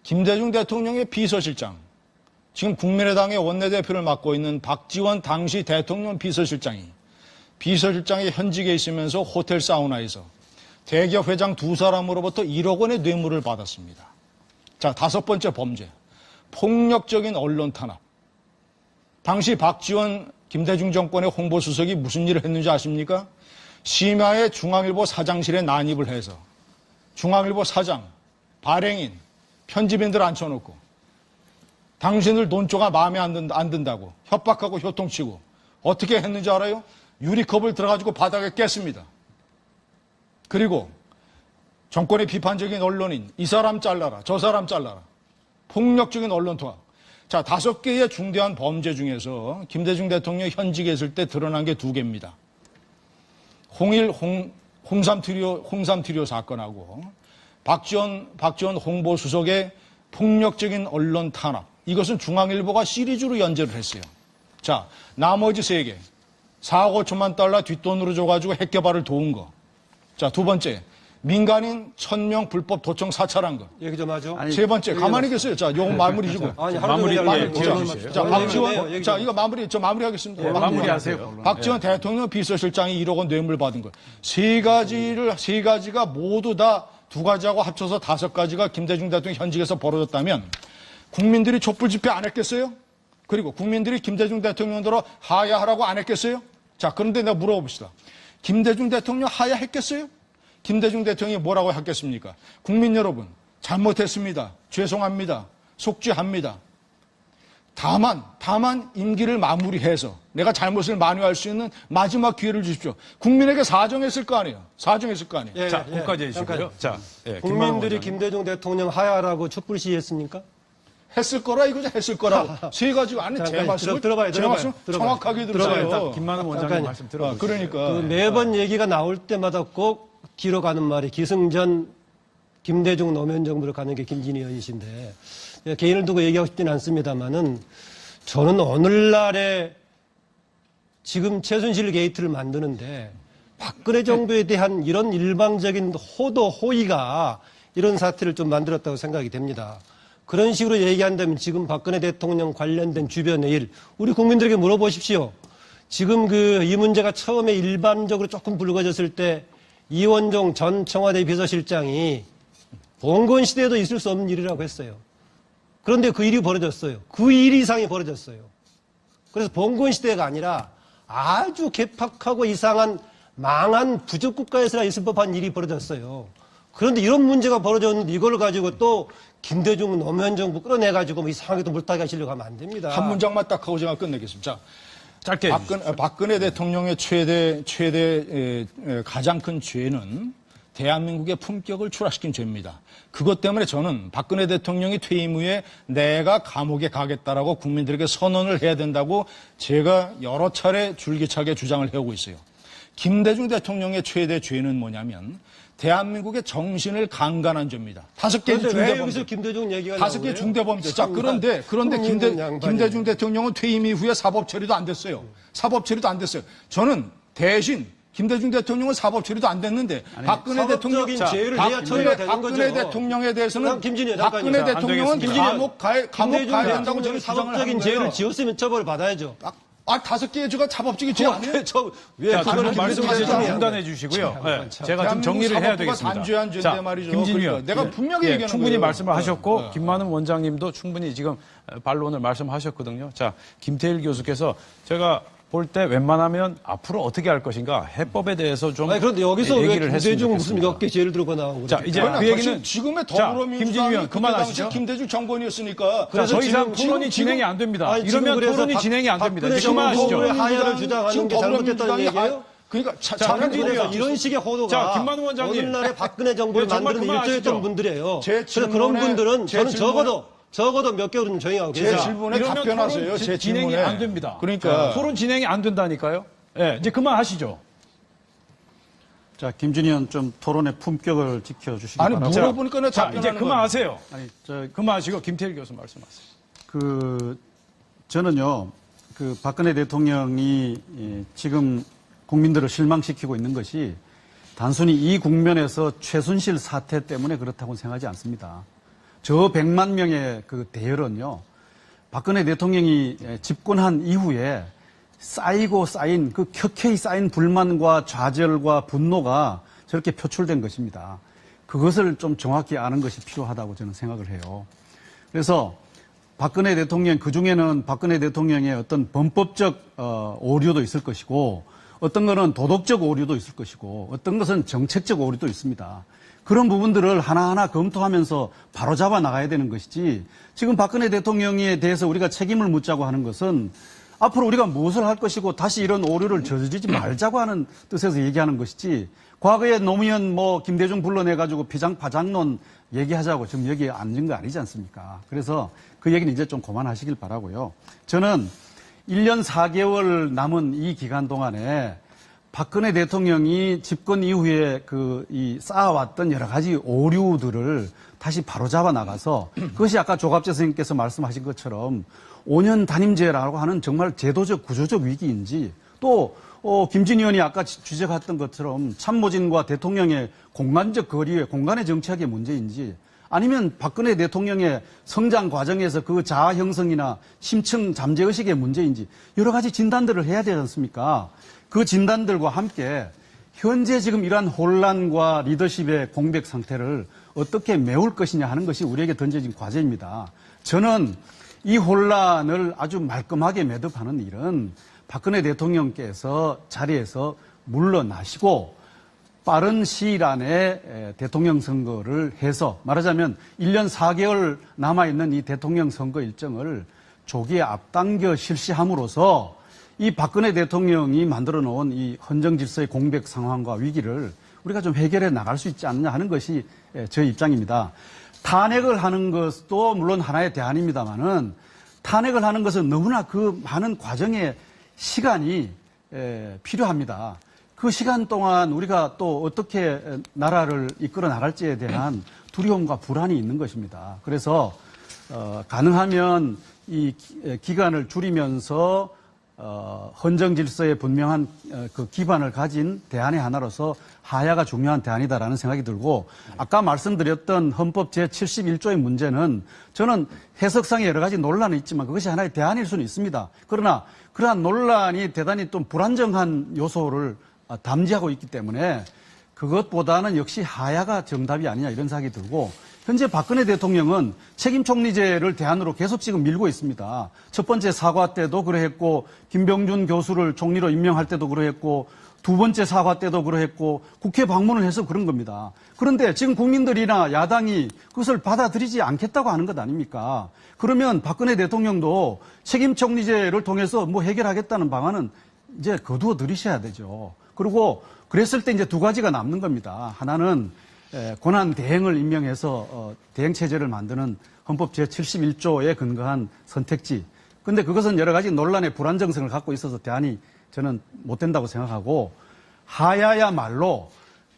[SPEAKER 4] 김대중 대통령의 비서실장, 지금 국민의당의 원내대표를 맡고 있는 박지원 당시 대통령 비서실장이 현직에 있으면서 호텔 사우나에서 대기업 회장 2사람으로부터 1억 원의 뇌물을 받았습니다. 자, 5번째 범죄, 폭력적인 언론 탄압. 당시 박지원 김대중 정권의 홍보수석이 무슨 일을 했는지 아십니까? 심야에 중앙일보 사장실에 난입을 해서 중앙일보 사장, 발행인, 편집인들 앉혀놓고 당신들 논조가 마음에 안 든다고 협박하고 효통치고 어떻게 했는지 알아요? 유리컵을 들어가지고 바닥에 깼습니다. 그리고 정권의 비판적인 언론인 이 사람 잘라라 저 사람 잘라라 폭력적인 언론 투하. 자, 5개의 중대한 범죄 중에서 김대중 대통령이 현직에 있을 때 드러난 게 2개입니다. 홍삼 트리오 사건하고 박지원 홍보수석의 폭력적인 언론 탄압. 이것은 중앙일보가 시리즈로 연재를 했어요. 자, 나머지 3개. 4억 5천만 달러 뒷돈으로 줘가지고 핵 개발을 도운 거. 자, 2번째. 민간인 1000명 불법 도청 사찰한 거.
[SPEAKER 5] 얘기 좀 하죠.
[SPEAKER 4] 세 번째, 가만히 계세요. 자, 요거 마무리 주고.
[SPEAKER 5] 아니,
[SPEAKER 1] 마무리
[SPEAKER 5] 지어주세요.
[SPEAKER 4] 자, 박지원, 자, 이거 마무리하겠습니다.
[SPEAKER 1] 네, 마무리하세요.
[SPEAKER 4] 박지원 대통령 비서실장이 1억 원 뇌물 받은 거. 세 가지가 모두 다 2가지하고 합쳐서 5가지가 김대중 대통령 현직에서 벌어졌다면 국민들이 촛불 집회 안 했겠어요? 그리고 국민들이 김대중 대통령으로 하야하라고 안 했겠어요? 자, 그런데 내가 물어봅시다. 김대중 대통령 하야했겠어요? 김대중 대통령이 뭐라고 했겠습니까? 국민 여러분, 잘못했습니다. 죄송합니다. 속죄합니다. 다만 임기를 마무리해서 내가 잘못을 만회할 수 있는 마지막 기회를 주십시오. 국민에게 사정했을 거 아니에요.
[SPEAKER 5] 예,
[SPEAKER 1] 자,
[SPEAKER 5] 예,
[SPEAKER 1] 거기까지 해주시고요. 자,
[SPEAKER 5] 국민들이 김대중 대통령 하야라고 촛불 시위했습니까?
[SPEAKER 4] 했을 거라 이거죠. 했을 거라고. 3가지가 아니 제 말씀을 제 말씀 정확하게 들으세요.
[SPEAKER 1] 김만원 원장님 말씀 들어보세요.
[SPEAKER 4] 그러니까
[SPEAKER 5] 매번 얘기가 나올 때마다 꼭 길어가는 말이 기승전 김대중 노무현 정부로 가는 게 김진희 의원이신데 개인을 두고 얘기하고 싶지는 않습니다만은 저는 오늘날에 지금 최순실 게이트를 만드는데 박근혜 정부에 대한 이런 일방적인 호도 호의가 이런 사태를 좀 만들었다고 생각이 됩니다. 그런 식으로 얘기한다면 지금 박근혜 대통령 관련된 주변의 일 우리 국민들에게 물어보십시오. 지금 이 문제가 처음에 일반적으로 조금 불거졌을 때 이원종 전 청와대 비서실장이 봉건 시대에도 있을 수 없는 일이라고 했어요. 그런데 그 일이 벌어졌어요. 그 일 이상이 벌어졌어요. 그래서 봉건 시대가 아니라 아주 개팍하고 이상한 망한 부족 국가에서나 있을 법한 일이 벌어졌어요. 그런데 이런 문제가 벌어졌는데 이걸 가지고 또 김대중 노무현 정부 끌어내가지고 뭐 이상하게 또 물타기 하시려고 하면 안 됩니다.
[SPEAKER 4] 한 문장만 딱 하고 제가 끝내겠습니다. 자,
[SPEAKER 1] 짧게
[SPEAKER 4] 박근혜 대통령의 최대 가장 큰 죄는 대한민국의 품격을 추락시킨 죄입니다. 그것 때문에 저는 박근혜 대통령이 퇴임 후에 내가 감옥에 가겠다라고 국민들에게 선언을 해야 된다고 제가 여러 차례 줄기차게 주장을 해오고 있어요. 김대중 대통령의 최대 죄는 뭐냐면 대한민국의 정신을 강간한 죄입니다. 5개
[SPEAKER 5] 그런데 왜
[SPEAKER 4] 중대범죄.
[SPEAKER 5] 여기서 김대중 얘기가
[SPEAKER 4] 5개 중대범죄. 자, 그런데 김대중 대통령은 퇴임 이후에 사법 처리도 안 됐어요. 사법 처리도 안 됐어요. 저는 대신 김대중 대통령은 사법 처리도 안 됐는데 박근혜 대통령
[SPEAKER 5] 죄를 내야 처리가 되는
[SPEAKER 4] 박근혜
[SPEAKER 5] 거죠.
[SPEAKER 4] 대통령에 대해서는
[SPEAKER 5] 김진애
[SPEAKER 4] 박근혜
[SPEAKER 5] 잠깐만요.
[SPEAKER 4] 대통령은 감옥 가야 된다고 저는 주장을
[SPEAKER 5] 사법적인
[SPEAKER 4] 하는
[SPEAKER 5] 죄를
[SPEAKER 4] 거예요.
[SPEAKER 5] 지었으면 처벌을 받아야죠.
[SPEAKER 4] 5개의 죄가 사법적인 죄 아니에요?
[SPEAKER 5] 왜
[SPEAKER 1] 자,
[SPEAKER 5] 그걸
[SPEAKER 1] 말씀
[SPEAKER 5] 김대중
[SPEAKER 1] 이제 좀
[SPEAKER 5] 대통령이
[SPEAKER 1] 중단해 주시고요. 네, 제가 좀 정리를 해야 되겠습니다.
[SPEAKER 4] 단죄한 죄인데 말이죠.
[SPEAKER 1] 김진희 의원,
[SPEAKER 4] 그러니까 내가 분명히 얘기하는
[SPEAKER 1] 충분히
[SPEAKER 4] 거예요.
[SPEAKER 1] 말씀을 하셨고 김만은 원장님도 충분히 지금 반론을 말씀하셨거든요. 자, 김태일 교수께서 제가 볼 때 웬만하면 앞으로 어떻게 할 것인가 해법에 대해서 좀
[SPEAKER 5] 아니, 그런데 여기서 왜
[SPEAKER 1] 얘기를 했으면
[SPEAKER 5] 김대중 무슨
[SPEAKER 1] 좋겠습니다.
[SPEAKER 5] 몇 개 죄를 들고 나오고
[SPEAKER 1] 자,
[SPEAKER 5] 그렇게.
[SPEAKER 1] 이제
[SPEAKER 4] 아니,
[SPEAKER 1] 그 얘기는
[SPEAKER 4] 지금의
[SPEAKER 1] 자, 김진희
[SPEAKER 4] 더불어민주당이
[SPEAKER 1] 의원
[SPEAKER 4] 그때 당시에
[SPEAKER 1] 그만하시죠.
[SPEAKER 4] 김대중 정권이었으니까
[SPEAKER 1] 자, 더 이상
[SPEAKER 5] 지금
[SPEAKER 1] 토론이 진행이 안 됩니다.
[SPEAKER 5] 아니, 지금
[SPEAKER 1] 이러면
[SPEAKER 5] 그래서
[SPEAKER 1] 토론이 진행이 안 됩니다.
[SPEAKER 5] 박근혜
[SPEAKER 1] 그만하시죠.
[SPEAKER 5] 정부의 하야를 주장하는
[SPEAKER 4] 지금
[SPEAKER 5] 게 잘못됐다는
[SPEAKER 4] 더불어민주당이
[SPEAKER 5] 얘기예요?
[SPEAKER 4] 그러니까
[SPEAKER 1] 자,
[SPEAKER 4] 차라리
[SPEAKER 1] 김진희 의원.
[SPEAKER 5] 이런 식의 호도가
[SPEAKER 1] 자, 김만우 원장님.
[SPEAKER 5] 오늘날의 박근혜 정부를
[SPEAKER 1] 네, 정말
[SPEAKER 5] 만드는
[SPEAKER 1] 그만하시죠.
[SPEAKER 5] 일조였던 분들이에요.
[SPEAKER 4] 제
[SPEAKER 5] 그래서 그런
[SPEAKER 4] 질문에-
[SPEAKER 5] 분들은
[SPEAKER 4] 제
[SPEAKER 5] 저는
[SPEAKER 4] 질문에-
[SPEAKER 5] 적어도 몇 개월은 조용히 하고
[SPEAKER 4] 제
[SPEAKER 5] 계세요.
[SPEAKER 4] 질문에
[SPEAKER 1] 이러면
[SPEAKER 4] 답변하세요.
[SPEAKER 1] 토론
[SPEAKER 4] 제
[SPEAKER 1] 진행이
[SPEAKER 4] 질문에.
[SPEAKER 1] 안 됩니다.
[SPEAKER 4] 그러니까
[SPEAKER 1] 토론 진행이 안 된다니까요. 예, 이제 그만하시죠.
[SPEAKER 3] 자, 김준희 의원 좀 토론의 품격을 지켜주시기
[SPEAKER 4] 아니
[SPEAKER 3] 바랍니다.
[SPEAKER 4] 물어보니까 내가
[SPEAKER 1] 자,
[SPEAKER 4] 답변하는
[SPEAKER 1] 이제 그만하세요.
[SPEAKER 3] 아니, 저,
[SPEAKER 1] 그만하시고 김태일 교수 말씀하세요.
[SPEAKER 3] 저는요, 박근혜 대통령이 지금 국민들을 실망시키고 있는 것이 단순히 이 국면에서 최순실 사태 때문에 그렇다고 생각하지 않습니다. 저 100만 명의 그 대열은요, 박근혜 대통령이 집권한 이후에 쌓인 그 켜켜이 쌓인 불만과 좌절과 분노가 저렇게 표출된 것입니다. 그것을 좀 정확히 아는 것이 필요하다고 저는 생각을 해요. 그래서 박근혜 대통령, 그중에는 박근혜 대통령의 어떤 범법적 오류도 있을 것이고 어떤 거는 도덕적 오류도 있을 것이고 어떤 것은 정책적 오류도 있습니다. 그런 부분들을 하나하나 검토하면서 바로잡아 나가야 되는 것이지 지금 박근혜 대통령에 대해서 우리가 책임을 묻자고 하는 것은 앞으로 우리가 무엇을 할 것이고 다시 이런 오류를 저지르지 말자고 하는 뜻에서 얘기하는 것이지 과거에 노무현 김대중 불러내가지고 파장론 얘기하자고 지금 여기에 앉은 거 아니지 않습니까? 그래서 그 얘기는 이제 좀 그만하시길 바라고요. 저는 1년 4개월 남은 이 기간 동안에 박근혜 대통령이 집권 이후에 이 쌓아왔던 여러 가지 오류들을 다시 바로잡아 나가서 그것이 아까 조갑재 선생님께서 말씀하신 것처럼 5년 단임제라고 하는 정말 제도적 구조적 위기인지 또 김진희 의원이 아까 지적했던 것처럼 참모진과 대통령의 공간적 거리의 공간의 정치학의 문제인지 아니면 박근혜 대통령의 성장 과정에서 그 자아 형성이나 심층 잠재의식의 문제인지 여러 가지 진단들을 해야 되지 않습니까? 그 진단들과 함께 현재 지금 이러한 혼란과 리더십의 공백 상태를 어떻게 메울 것이냐 하는 것이 우리에게 던져진 과제입니다. 저는 이 혼란을 아주 말끔하게 매듭하는 일은 박근혜 대통령께서 자리에서 물러나시고 빠른 시일 안에 대통령 선거를 해서 말하자면 1년 4개월 남아있는 이 대통령 선거 일정을 조기에 앞당겨 실시함으로써 이 박근혜 대통령이 만들어 놓은 이 헌정 질서의 공백 상황과 위기를 우리가 좀 해결해 나갈 수 있지 않느냐 하는 것이 저의 입장입니다. 탄핵을 하는 것도 물론 하나의 대안입니다만은 탄핵을 하는 것은 너무나 그 많은 과정의 시간이 필요합니다. 그 시간 동안 우리가 또 어떻게 나라를 이끌어 나갈지에 대한 두려움과 불안이 있는 것입니다. 그래서 가능하면 이 기간을 줄이면서 헌정 질서에 분명한 그 기반을 가진 대안의 하나로서 하야가 중요한 대안이다라는 생각이 들고 아까 말씀드렸던 헌법 제71조의 문제는 저는 해석상에 여러 가지 논란이 있지만 그것이 하나의 대안일 수는 있습니다. 그러나 그러한 논란이 대단히 좀 불안정한 요소를 담지하고 있기 때문에 그것보다는 역시 하야가 정답이 아니냐 이런 생각이 들고 현재 박근혜 대통령은 책임 총리제를 대안으로 계속 지금 밀고 있습니다. 첫 번째 사과 때도 그러했고 김병준 교수를 총리로 임명할 때도 그러했고 두 번째 사과 때도 그러했고 국회 방문을 해서 그런 겁니다. 그런데 지금 국민들이나 야당이 그것을 받아들이지 않겠다고 하는 것 아닙니까? 그러면 박근혜 대통령도 책임 총리제를 통해서 해결하겠다는 방안은 이제 거두어 들이셔야 되죠. 그리고 그랬을 때 이제 두 가지가 남는 겁니다. 하나는 권한 대행을 임명해서 대행 체제를 만드는 헌법 제71조에 근거한 선택지. 근데 그것은 여러 가지 논란의 불안정성을 갖고 있어서 대안이 저는 못 된다고 생각하고, 하야야말로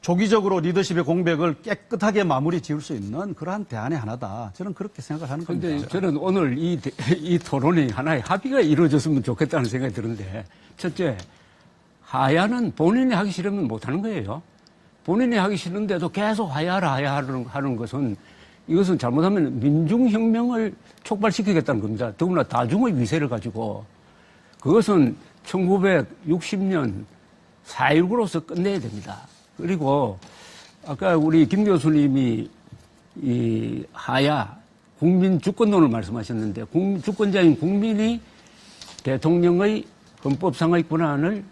[SPEAKER 3] 조기적으로 리더십의 공백을 깨끗하게 마무리 지을 수 있는 그러한 대안의 하나다. 저는 그렇게 생각을 하는 겁니다.
[SPEAKER 2] 그런데 저는 오늘 이 토론이 하나의 합의가 이루어졌으면 좋겠다는 생각이 드는데, 첫째, 하야는 본인이 하기 싫으면 못하는 거예요. 본인이 하기 싫은데도 계속 하야하는 것은, 이것은 잘못하면 민중혁명을 촉발시키겠다는 겁니다. 더구나 다중의 위세를 가지고. 그것은 1960년 4.19로서 끝내야 됩니다. 그리고 아까 우리 김 교수님이 이 하야, 국민 주권론을 말씀하셨는데, 주권자인 국민이 대통령의 헌법상의 권한을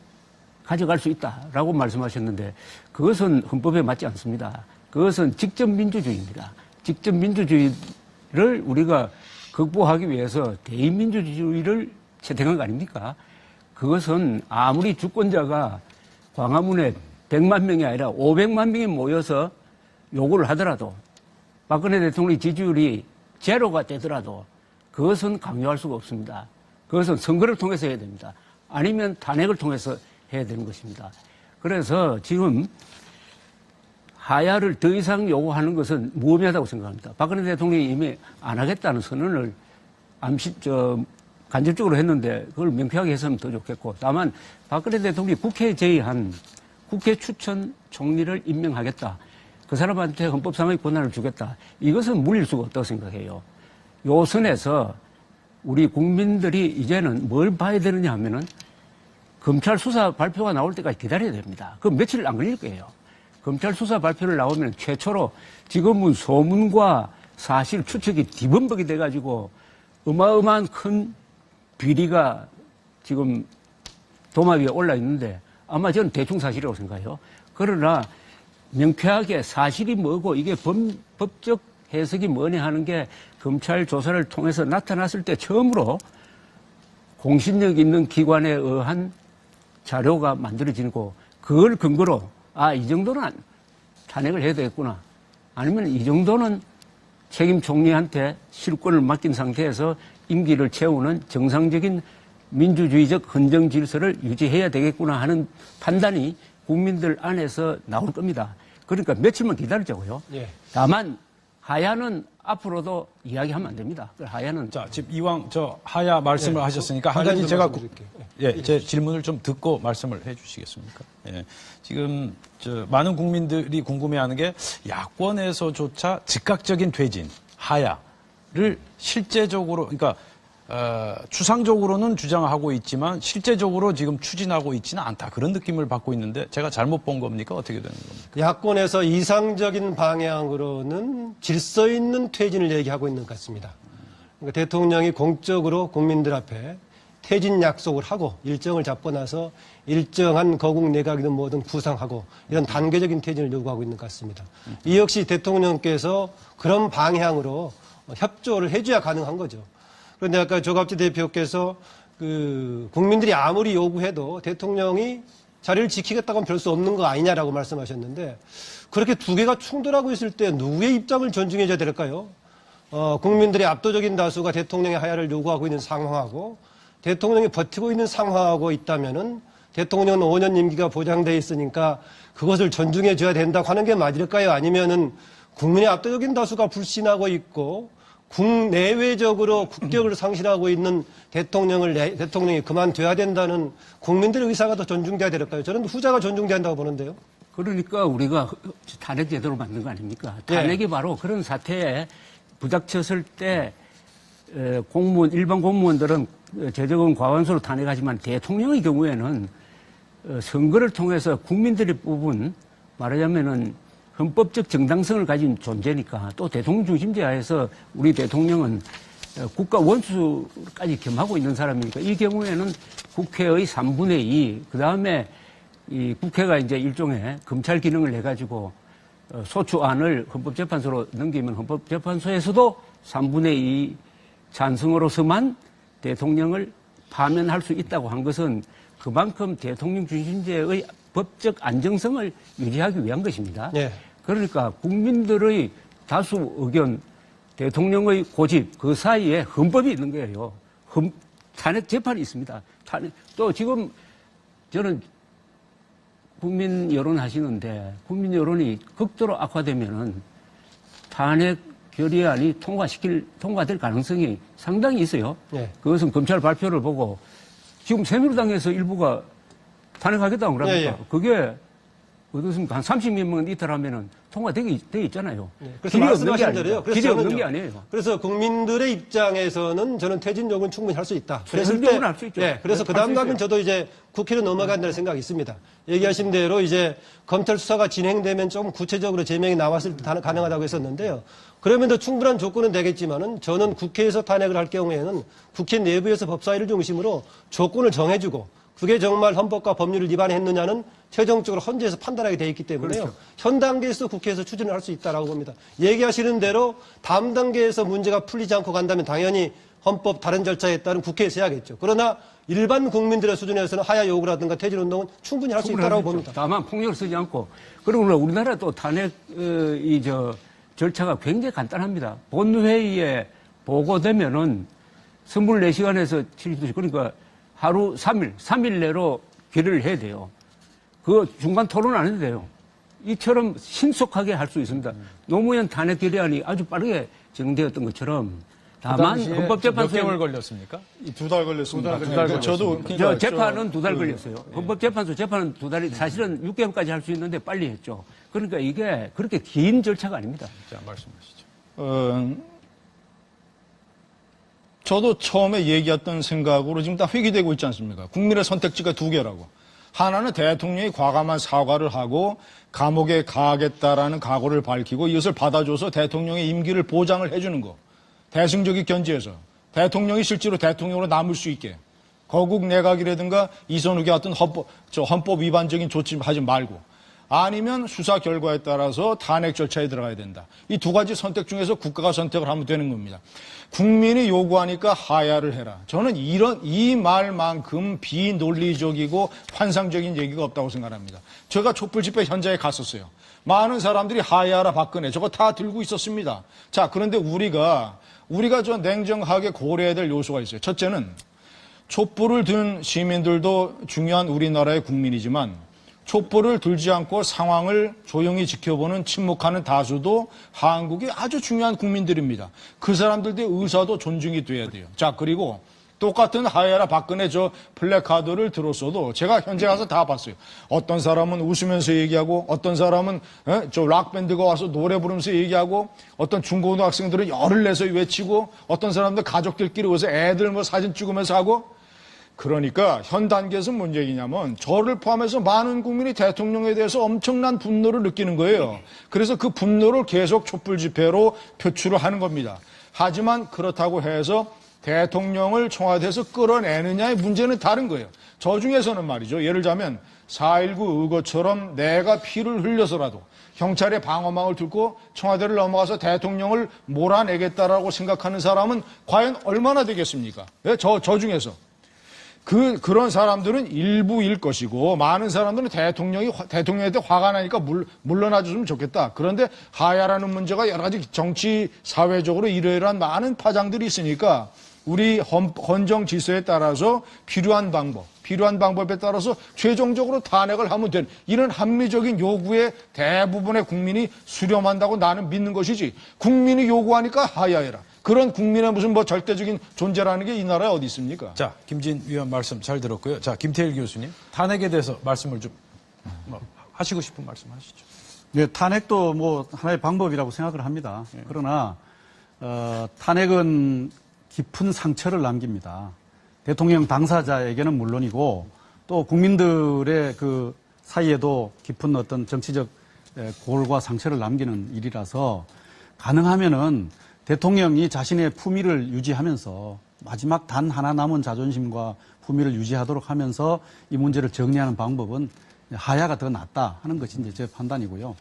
[SPEAKER 2] 가져갈 수 있다라고 말씀하셨는데, 그것은 헌법에 맞지 않습니다. 그것은 직접민주주의입니다. 직접민주주의를 우리가 극복하기 위해서 대의민주주의를 채택한 거 아닙니까? 그것은 아무리 주권자가 광화문에 100만 명이 아니라 500만 명이 모여서 요구를 하더라도, 박근혜 대통령의 지지율이 제로가 되더라도 그것은 강요할 수가 없습니다. 그것은 선거를 통해서 해야 됩니다. 아니면 탄핵을 통해서 해야 되는 것입니다. 그래서 지금 하야를 더 이상 요구하는 것은 무의미하다고 생각합니다. 박근혜 대통령이 이미 안 하겠다는 선언을 간접적으로 했는데 그걸 명쾌하게 했으면 더 좋겠고, 다만 박근혜 대통령이 국회에 제의한 국회 추천 총리를 임명하겠다, 그 사람한테 헌법상의 권한을 주겠다, 이것은 물릴 수가 없다고 생각해요. 요 선에서 우리 국민들이 이제는 뭘 봐야 되느냐 하면은 검찰 수사 발표가 나올 때까지 기다려야 됩니다. 그럼 며칠 안 걸릴 거예요. 검찰 수사 발표를 나오면 최초로 지금은 소문과 사실 추측이 뒤범벅이 돼가지고 어마어마한 큰 비리가 지금 도마 위에 올라 있는데, 아마 저는 대충 사실이라고 생각해요. 그러나 명쾌하게 사실이 뭐고 이게 법적 해석이 뭐냐 하는 게 검찰 조사를 통해서 나타났을 때 처음으로 공신력 있는 기관에 의한 자료가 만들어지고, 그걸 근거로 이 정도는 탄핵을 해야 되겠구나, 아니면 이 정도는 책임 총리한테 실권을 맡긴 상태에서 임기를 채우는 정상적인 민주주의적 헌정 질서를 유지해야 되겠구나 하는 판단이 국민들 안에서 나올 겁니다. 그러니까 며칠만 기다리자고요.
[SPEAKER 5] 예.
[SPEAKER 2] 다만 하야는 앞으로도 이야기하면 안 됩니다. 하야는
[SPEAKER 1] 자, 지금 이왕 하야 말씀을 하셨으니까 한 가지 제가 제 질문을 좀 듣고 말씀을 해 주시겠습니까? 예. 지금 많은 국민들이 궁금해하는 게, 야권에서조차 즉각적인 퇴진, 하야를 실제적으로, 그러니까 추상적으로는 주장하고 있지만 실제적으로 지금 추진하고 있지는 않다, 그런 느낌을 받고 있는데, 제가 잘못 본 겁니까? 어떻게 되는 겁니까?
[SPEAKER 5] 야권에서 이상적인 방향으로는 질서 있는 퇴진을 얘기하고 있는 것 같습니다. 그러니까 대통령이 공적으로 국민들 앞에 퇴진 약속을 하고 일정을 잡고 나서 일정한 거국 내각이든 뭐든 구상하고 이런 단계적인 퇴진을 요구하고 있는 것 같습니다. 이 역시 대통령께서 그런 방향으로 협조를 해줘야 가능한 거죠. 그런데 아까 조갑지 대표께서 국민들이 아무리 요구해도 대통령이 자리를 지키겠다고 하면 별 수 없는 거 아니냐라고 말씀하셨는데, 그렇게 두 개가 충돌하고 있을 때 누구의 입장을 존중해줘야 될까요? 국민들의 압도적인 다수가 대통령의 하야를 요구하고 있는 상황하고 대통령이 버티고 있는 상황하고 있다면은 대통령은 5년 임기가 보장돼 있으니까 그것을 존중해줘야 된다고 하는 게 맞을까요? 아니면은 국민의 압도적인 다수가 불신하고 있고 국내외적으로 국격을 상실하고 있는 대통령이 그만둬야 된다는 국민들의 의사가 더 존중돼야 될까요? 저는 후자가 존중돼야 한다고 보는데요.
[SPEAKER 2] 그러니까 우리가 탄핵 제도를 만든 거 아닙니까? 탄핵이 바로 그런 사태에 부닥쳤을 때 일반 공무원들은 재적은 과반수로 탄핵하지만 대통령의 경우에는 선거를 통해서 국민들이 뽑은, 말하자면은 헌법적 정당성을 가진 존재니까, 또 대통령 중심제하에서 우리 대통령은 국가 원수까지 겸하고 있는 사람이니까, 이 경우에는 국회의 3분의 2, 그 다음에 이 국회가 이제 일종의 검찰 기능을 해가지고 소추안을 헌법재판소로 넘기면 헌법재판소에서도 3분의 2 찬성으로서만 대통령을 파면할 수 있다고 한 것은 그만큼 대통령 중심제의 법적 안정성을 유지하기 위한 것입니다.
[SPEAKER 5] 예.
[SPEAKER 2] 그러니까 국민들의 다수 의견, 대통령의 고집 그 사이에 헌법이 있는 거예요. 탄핵 재판이 있습니다. 또 지금 저는 국민 여론 하시는데 국민 여론이 극도로 악화되면은 탄핵 결의안이 통과될 가능성이 상당히 있어요.
[SPEAKER 5] 예.
[SPEAKER 2] 그것은 검찰 발표를 보고 지금 새누리당에서 일부가 탄핵하겠다고 그럽니까?
[SPEAKER 5] 예, 예.
[SPEAKER 2] 그게 어떻습니까? 한 30명만 이탈하면은 통과되게 돼 있잖아요.
[SPEAKER 5] 그래서
[SPEAKER 2] 길이 없는 게
[SPEAKER 5] 말씀하신
[SPEAKER 2] 아닙니다.
[SPEAKER 5] 대로요.
[SPEAKER 2] 길이 없는 게 아니에요.
[SPEAKER 5] 그래서 국민들의 입장에서는 저는 퇴진 요구는 충분히 할 수 있다.
[SPEAKER 2] 퇴진 요구는 할수 있죠.
[SPEAKER 5] 예, 그래서 그
[SPEAKER 2] 할수
[SPEAKER 5] 다음 가면
[SPEAKER 2] 있어요.
[SPEAKER 5] 저도 이제 국회로 넘어간다는 생각이 있습니다. 얘기하신 대로 이제 검찰 수사가 진행되면 좀 구체적으로 제명이 나왔을 때 가능하다고 했었는데요. 그러면 더 충분한 조건은 되겠지만은 저는 국회에서 탄핵을 할 경우에는 국회 내부에서 법사위를 중심으로 조건을 정해주고 그게 정말 헌법과 법률을 위반했느냐는 최종적으로 헌재에서 판단하게 돼 있기 때문에요.
[SPEAKER 2] 그렇죠.
[SPEAKER 5] 현 단계에서 국회에서 추진을 할 수 있다라고 봅니다. 얘기하시는 대로 다음 단계에서 문제가 풀리지 않고 간다면 당연히 헌법 다른 절차에 따른 국회에서 해야겠죠. 그러나 일반 국민들의 수준에서는 하야 요구라든가 퇴진 운동은 충분히 할 수 있다라고 봅니다.
[SPEAKER 2] 다만 폭력을 쓰지 않고 그리고 우리나라 또 탄핵 절차가 굉장히 간단합니다. 본회의에 보고되면은 24시간에서 72시간 그러니까 하루 3일 내로 결의를 해야 돼요. 그 중간 토론 안 해도 돼요. 이처럼 신속하게 할 수 있습니다. 노무현 탄핵 결의안이 아주 빠르게 진행되었던 것처럼 다만 헌법재판소에
[SPEAKER 1] 몇 개월 걸렸습니까?
[SPEAKER 4] 2달 걸렸습니다.
[SPEAKER 1] 두 달
[SPEAKER 4] 저도
[SPEAKER 2] 저 재판은 2달 걸렸어요. 헌법재판소 재판은 2달이 사실은 6개월까지 할 수 있는데 빨리 했죠. 그러니까 이게 그렇게 긴 절차가 아닙니다.
[SPEAKER 1] 자, 말씀하시죠.
[SPEAKER 4] 저도 처음에 얘기했던 생각으로 지금 다 회귀되고 있지 않습니까? 국민의 선택지가 두 개라고. 하나는 대통령이 과감한 사과를 하고 감옥에 가겠다라는 각오를 밝히고 이것을 받아줘서 대통령의 임기를 보장을 해주는 거. 대승적인 견지에서 대통령이 실제로 대통령으로 남을 수 있게 거국 내각이라든가 이선욱의 어떤 헌법 위반적인 조치 하지 말고 아니면 수사 결과에 따라서 탄핵 절차에 들어가야 된다. 이 두 가지 선택 중에서 국가가 선택을 하면 되는 겁니다. 국민이 요구하니까 하야를 해라. 저는 이 말만큼 비논리적이고 환상적인 얘기가 없다고 생각합니다. 제가 촛불 집회 현장에 갔었어요. 많은 사람들이 하야하라 박근혜 저거 다 들고 있었습니다. 자, 그런데 우리가 저 냉정하게 고려해야 될 요소가 있어요. 첫째는 촛불을 든 시민들도 중요한 우리나라의 국민이지만 촛불을 들지 않고 상황을 조용히 지켜보는 침묵하는 다수도 한국의 아주 중요한 국민들입니다. 그 사람들의 의사도 존중이 돼야 돼요. 자, 그리고 똑같은 하야라 박근혜 저 플래카드를 들었어도 제가 현재 가서 다 봤어요. 어떤 사람은 웃으면서 얘기하고 어떤 사람은 저 락밴드가 와서 노래 부르면서 얘기하고 어떤 중고등학생들은 열을 내서 외치고 어떤 사람들 가족들끼리 와서 애들 뭐 사진 찍으면서 하고 그러니까 현 단계에서 뭔 얘기냐면 저를 포함해서 많은 국민이 대통령에 대해서 엄청난 분노를 느끼는 거예요. 그래서 그 분노를 계속 촛불 집회로 표출을 하는 겁니다. 하지만 그렇다고 해서 대통령을 청와대에서 끌어내느냐의 문제는 다른 거예요. 저 중에서는 말이죠. 예를 들자면 4.19 의거처럼 내가 피를 흘려서라도 경찰의 방어망을 들고 청와대를 넘어가서 대통령을 몰아내겠다라고 생각하는 사람은 과연 얼마나 되겠습니까? 저 중에서. 그런 사람들은 일부일 것이고 많은 사람들은 대통령한테 화가 나니까 물러나줬으면 좋겠다. 그런데 하야라는 문제가 여러 가지 정치 사회적으로 이러이러한 많은 파장들이 있으니까 우리 헌정 질서에 따라서 필요한 방법에 따라서 최종적으로 탄핵을 하면 되는 이런 합리적인 요구에 대부분의 국민이 수렴한다고 나는 믿는 것이지 국민이 요구하니까 하야해라. 그런 국민의 무슨 뭐 절대적인 존재라는 게 이 나라에 어디 있습니까?
[SPEAKER 1] 자, 김진 위원 말씀 잘 들었고요. 자, 김태일 교수님, 탄핵에 대해서 말씀을 좀 하시고 싶은 말씀 하시죠.
[SPEAKER 3] 네, 탄핵도 뭐 하나의 방법이라고 생각을 합니다. 그러나 탄핵은 깊은 상처를 남깁니다. 대통령 당사자에게는 물론이고 또 국민들의 그 사이에도 깊은 어떤 정치적 골과 상처를 남기는 일이라서 가능하면은 대통령이 자신의 품위를 유지하면서 마지막 단 하나 남은 자존심과 품위를 유지하도록 하면서 이 문제를 정리하는 방법은 하야가 더 낫다 하는 것이 이제 제 판단이고요.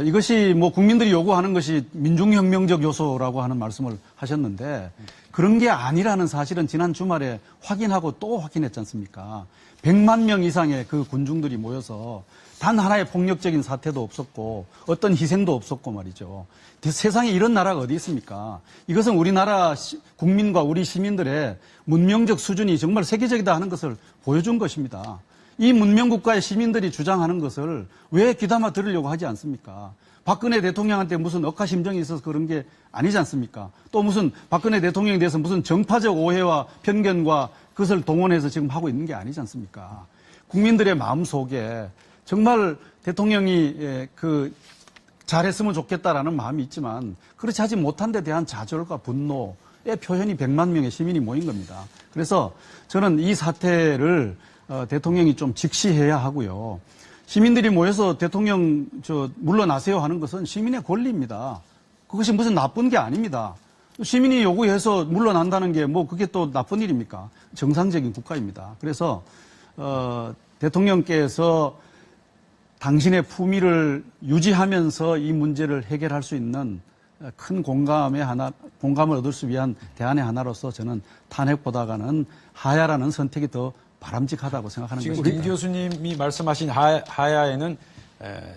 [SPEAKER 3] 이것이 뭐 국민들이 요구하는 것이 민중혁명적 요소라고 하는 말씀을 하셨는데 그런 게 아니라는 사실은 지난 주말에 확인하고 또 확인했지 않습니까? 100만 명 이상의 그 군중들이 모여서 단 하나의 폭력적인 사태도 없었고 어떤 희생도 없었고 말이죠. 세상에 이런 나라가 어디 있습니까? 이것은 우리나라 국민과 우리 시민들의 문명적 수준이 정말 세계적이다 하는 것을 보여준 것입니다. 이 문명국가의 시민들이 주장하는 것을 왜 귀담아 들으려고 하지 않습니까? 박근혜 대통령한테 무슨 억하심정이 있어서 그런 게 아니지 않습니까? 또 무슨 박근혜 대통령에 대해서 무슨 정파적 오해와 편견과 그것을 동원해서 지금 하고 있는 게 아니지 않습니까? 국민들의 마음 속에 정말 대통령이 잘했으면 좋겠다라는 마음이 있지만 그렇지 하지 못한 데 대한 좌절과 분노의 표현이 100만 명의 시민이 모인 겁니다. 그래서 저는 이 사태를 대통령이 좀 직시해야 하고요. 시민들이 모여서 대통령 물러나세요 하는 것은 시민의 권리입니다. 그것이 무슨 나쁜 게 아닙니다. 시민이 요구해서 물러난다는 게 뭐 그게 또 나쁜 일입니까? 정상적인 국가입니다. 그래서 대통령께서 당신의 품위를 유지하면서 이 문제를 해결할 수 있는 큰 공감을 얻을 수 위한 대안의 하나로서 저는 탄핵보다는 하야라는 선택이 더 바람직하다고 생각하는
[SPEAKER 1] 지금
[SPEAKER 3] 것입니다.
[SPEAKER 1] 김 교수님이 말씀하신 하야에는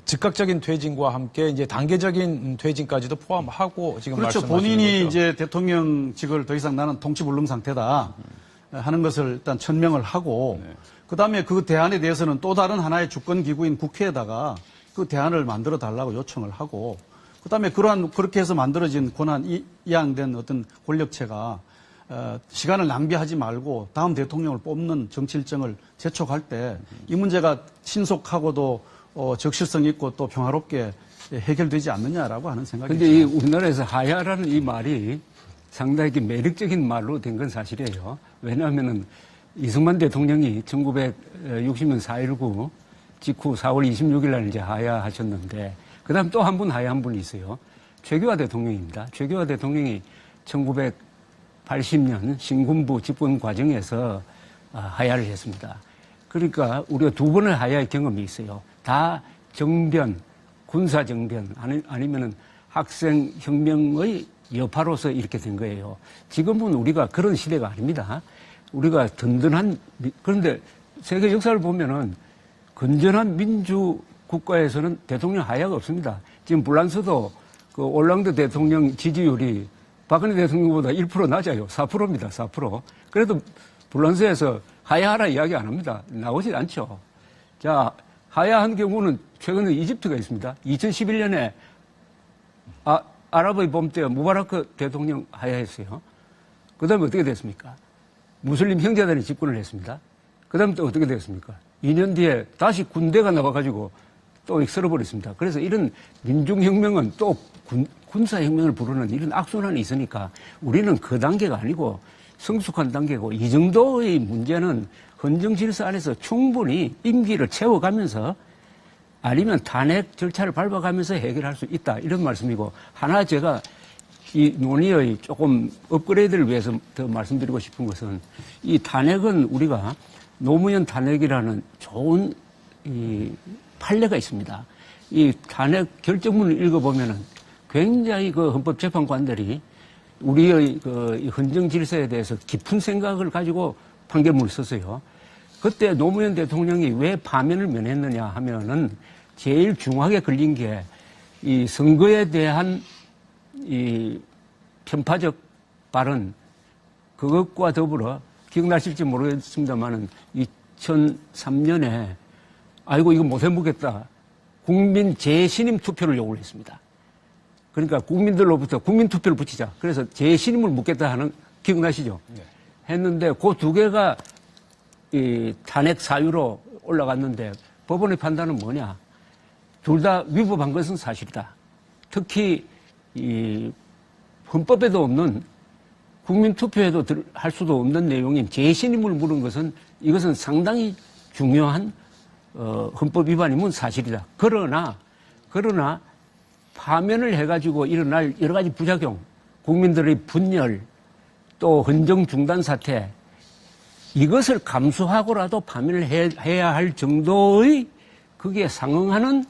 [SPEAKER 1] 즉각적인 퇴진과 함께 이제 단계적인 퇴진까지도 포함하고 지금
[SPEAKER 3] 그렇죠.
[SPEAKER 1] 말씀하시는
[SPEAKER 3] 본인이
[SPEAKER 1] 거죠.
[SPEAKER 3] 이제 대통령직을 더 이상 나는 통치불능 상태다 하는 것을 일단 천명을 하고 그다음에 그 대안에 대해서는 또 다른 하나의 주권기구인 국회에다가 그 대안을 만들어 달라고 요청을 하고 그다음에 그렇게 해서 만들어진 이양된 어떤 권력체가 시간을 낭비하지 말고 다음 대통령을 뽑는 정치 일정을 재촉할 때 이 문제가 신속하고도 적실성 있고 또 평화롭게 해결되지 않느냐라고 하는 생각이
[SPEAKER 2] 근데 이
[SPEAKER 3] 듭니다.
[SPEAKER 2] 우리나라에서 하야라는 이 말이 상당히 매력적인 말로 된 건 사실이에요. 왜냐하면은 이승만 대통령이 1960년 4.19 직후 4월 26일 날 이제 하야하셨는데, 그 다음 또 한 분 하야한 분이 있어요. 최규하 대통령입니다. 최규하 대통령이 1980년 신군부 집권 과정에서 하야를 했습니다. 그러니까 우리가 두 번의 하야의 경험이 있어요. 다 정변, 군사정변, 아니면은 학생혁명의 여파로서 이렇게 된 거예요. 지금은 우리가 그런 시대가 아닙니다. 우리가 든든한, 그런데 세계 역사를 보면은 건전한 민주 국가에서는 대통령 하야가 없습니다. 지금 불란서도 그 올랑드 대통령 지지율이 박근혜 대통령보다 1% 낮아요. 4%입니다. 4%. 그래도 불란서에서 하야하라 이야기 안 합니다. 나오질 않죠. 자, 하야한 경우는 최근에 이집트가 있습니다. 2011년에 아랍의 봄 때 무바라크 대통령 하야했어요. 그 다음에 어떻게 됐습니까? 무슬림 형제단이 집권을 했습니다. 그 다음에 또 어떻게 됐습니까? 2년 뒤에 다시 군대가 나와가지고 또 쓸어버렸습니다. 그래서 이런 민중혁명은 또 군사혁명을 부르는 이런 악순환이 있으니까 우리는 그 단계가 아니고 성숙한 단계고, 이 정도의 문제는 헌정 질서 안에서 충분히 임기를 채워가면서 아니면 탄핵 절차를 밟아가면서 해결할 수 있다, 이런 말씀이고, 하나 제가 이 논의의 조금 업그레이드를 위해서 더 말씀드리고 싶은 것은, 이 탄핵은 우리가 노무현 탄핵이라는 좋은 이 판례가 있습니다. 이 탄핵 결정문을 읽어보면은 굉장히 그 헌법재판관들이 우리의 그 헌정 질서에 대해서 깊은 생각을 가지고 판결문을 썼어요. 그때 노무현 대통령이 왜 파면을 면했느냐 하면은 제일 중하게 걸린 게 이 선거에 대한 이 편파적 발언, 그것과 더불어 기억나실지 모르겠습니다만은 2003년에 아이고 이거 못 해보겠다, 국민 재신임 투표를 요구를 했습니다. 그러니까 국민들로부터 국민 투표를 붙이자, 그래서 재신임을 묻겠다 하는, 기억나시죠? 네. 했는데 그 두 개가 이 탄핵 사유로 올라갔는데 법원의 판단은 뭐냐? 둘 다 위법한 것은 사실이다. 특히 이 헌법에도 없는, 국민 투표에도 할 수도 없는 내용인 재신임을 물은 것은, 이것은 상당히 중요한 헌법 위반이면 사실이다. 그러나 파면을 해가지고 일어날 여러 가지 부작용, 국민들의 분열, 또 헌정 중단 사태, 이것을 감수하고라도 파면을 해야 할 정도의 그게 상응하는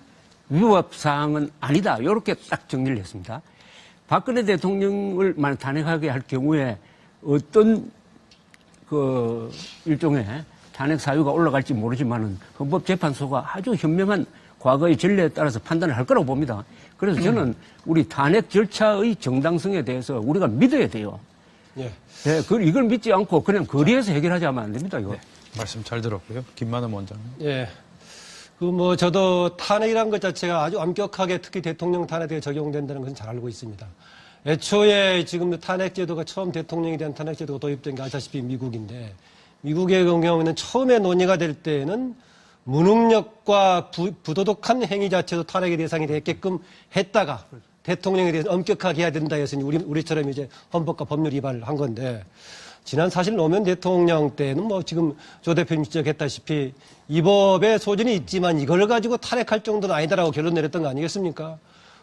[SPEAKER 2] 위법 사항은 아니다, 이렇게 딱 정리를 했습니다. 박근혜 대통령을 탄핵하게 할 경우에 어떤 그 일종의 탄핵 사유가 올라갈지 모르지만은 헌법재판소가 아주 현명한 과거의 전례에 따라서 판단을 할 거라고 봅니다. 그래서 저는 우리 탄핵 절차의 정당성에 대해서 우리가 믿어야 돼요.
[SPEAKER 5] 예.
[SPEAKER 2] 네, 이걸 믿지 않고 그냥 거리에서 해결하지 하면 안 됩니다, 이거.
[SPEAKER 1] 말씀 잘 들었고요. 김만흠 원장님.
[SPEAKER 5] 예. 저도 탄핵이란 것 자체가 아주 엄격하게 특히 대통령 탄핵에 적용된다는 것은 잘 알고 있습니다. 애초에 지금 탄핵 제도가 처음 대통령에 대한 탄핵 제도가 도입된 게 아시다시피 미국인데, 미국의 경우에는 처음에 논의가 될 때에는 무능력과 부도덕한 행위 자체도 탄핵의 대상이 되게끔 했다가 대통령에 대해서 엄격하게 해야 된다 해서 우리처럼 이제 헌법과 법률 위반을 한 건데, 지난 사실 노무현 대통령 때는 지금 조 대표님 지적했다시피 이 법에 소진이 있지만 이걸 가지고 탄핵할 정도는 아니다라고 결론 내렸던 거 아니겠습니까?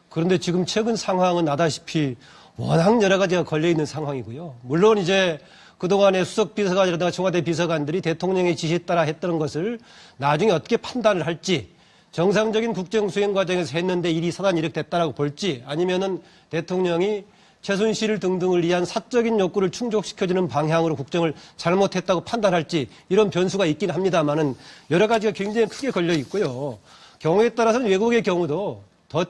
[SPEAKER 5] 그런데 지금 최근 상황은 아다시피 워낙 여러 가지가 걸려있는 상황이고요. 물론 이제 그동안에 수석 비서관이라든가 청와대 비서관들이 대통령의 지시에 따라 했던 것을 나중에 어떻게 판단을 할지, 정상적인 국정 수행 과정에서 했는데 일이 사단 이력됐다라고 볼지, 아니면은 대통령이 최순실 등등을 위한 사적인 욕구를 충족시켜주는 방향으로 국정을 잘못했다고 판단할지, 이런 변수가 있긴 합니다만은 여러 가지가 굉장히 크게 걸려 있고요. 경우에 따라서는 외국의 경우도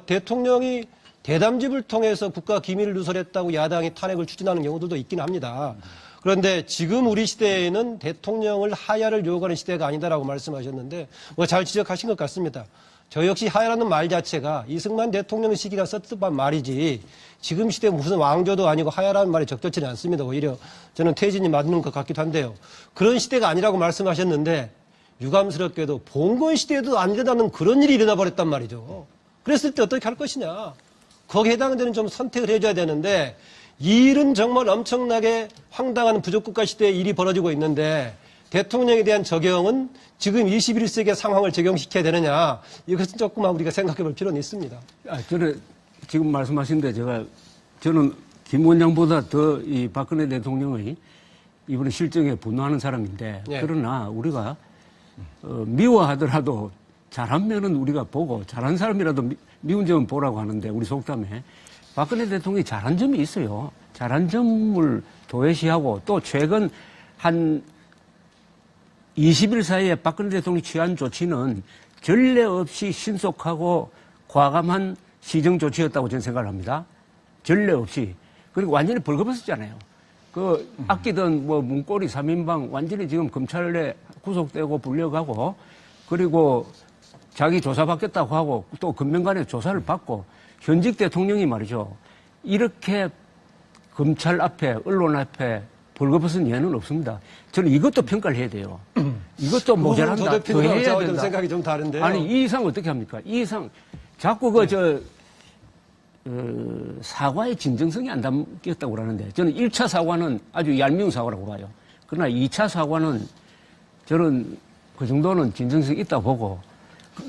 [SPEAKER 5] 대통령이 대담집을 통해서 국가 기밀을 누설했다고 야당이 탄핵을 추진하는 경우들도 있긴 합니다. 그런데 지금 우리 시대에는 대통령을 하야를 요구하는 시대가 아니다라고 말씀하셨는데 잘 지적하신 것 같습니다. 저 역시 하야라는 말 자체가 이승만 대통령 시기가 썼던 말이지 지금 시대 무슨 왕조도 아니고 하야라는 말이 적절치는 않습니다. 오히려 저는 퇴진이 맞는 것 같기도 한데요. 그런 시대가 아니라고 말씀하셨는데 유감스럽게도 봉건 시대에도 안 일어나는 그런 일이 일어나 버렸단 말이죠. 그랬을 때 어떻게 할 것이냐. 거기에 해당되는 좀 선택을 해줘야 되는데 이 일은 정말 엄청나게 황당한 부족국가 시대에 일이 벌어지고 있는데 대통령에 대한 적용은 지금 21세기의 상황을 적용시켜야 되느냐. 이것은 조금만 우리가 생각해 볼 필요는 있습니다.
[SPEAKER 2] 저는 지금 말씀하신 데 저는 김 원장보다 더 이 박근혜 대통령의 이번에 실정에 분노하는 사람인데
[SPEAKER 5] 예.
[SPEAKER 2] 그러나 우리가 미워하더라도 잘하면은 우리가 보고 잘한 사람이라도 미운 점은 보라고 하는데 우리 속담에 박근혜 대통령이 잘한 점이 있어요. 잘한 점을 도외시하고 또 최근 한 20일 사이에 박근혜 대통령이 취한 조치는 전례 없이 신속하고 과감한 시정 조치였다고 저는 생각을 합니다. 전례 없이. 그리고 완전히 벌거벗었잖아요. 아끼던 문고리 3인방 완전히 지금 검찰에 구속되고 불려가고 그리고 자기 조사받겠다고 하고 또 금명간에 조사를 받고 현직 대통령이 말이죠. 이렇게 검찰 앞에 언론 앞에 벌거벗은 예는 없습니다. 저는 이것도 평가를 해야 돼요. 이것도 모자란다. 더 해야 된다.
[SPEAKER 5] 생각이 좀 다른데요.
[SPEAKER 2] 아니 이 이상 어떻게 합니까? 이 이상 자꾸 사과의 진정성이 안 담겼다고 그러는데 저는 1차 사과는 아주 얄미운 사과라고 봐요. 그러나 2차 사과는 저는 그 정도는 진정성이 있다고 보고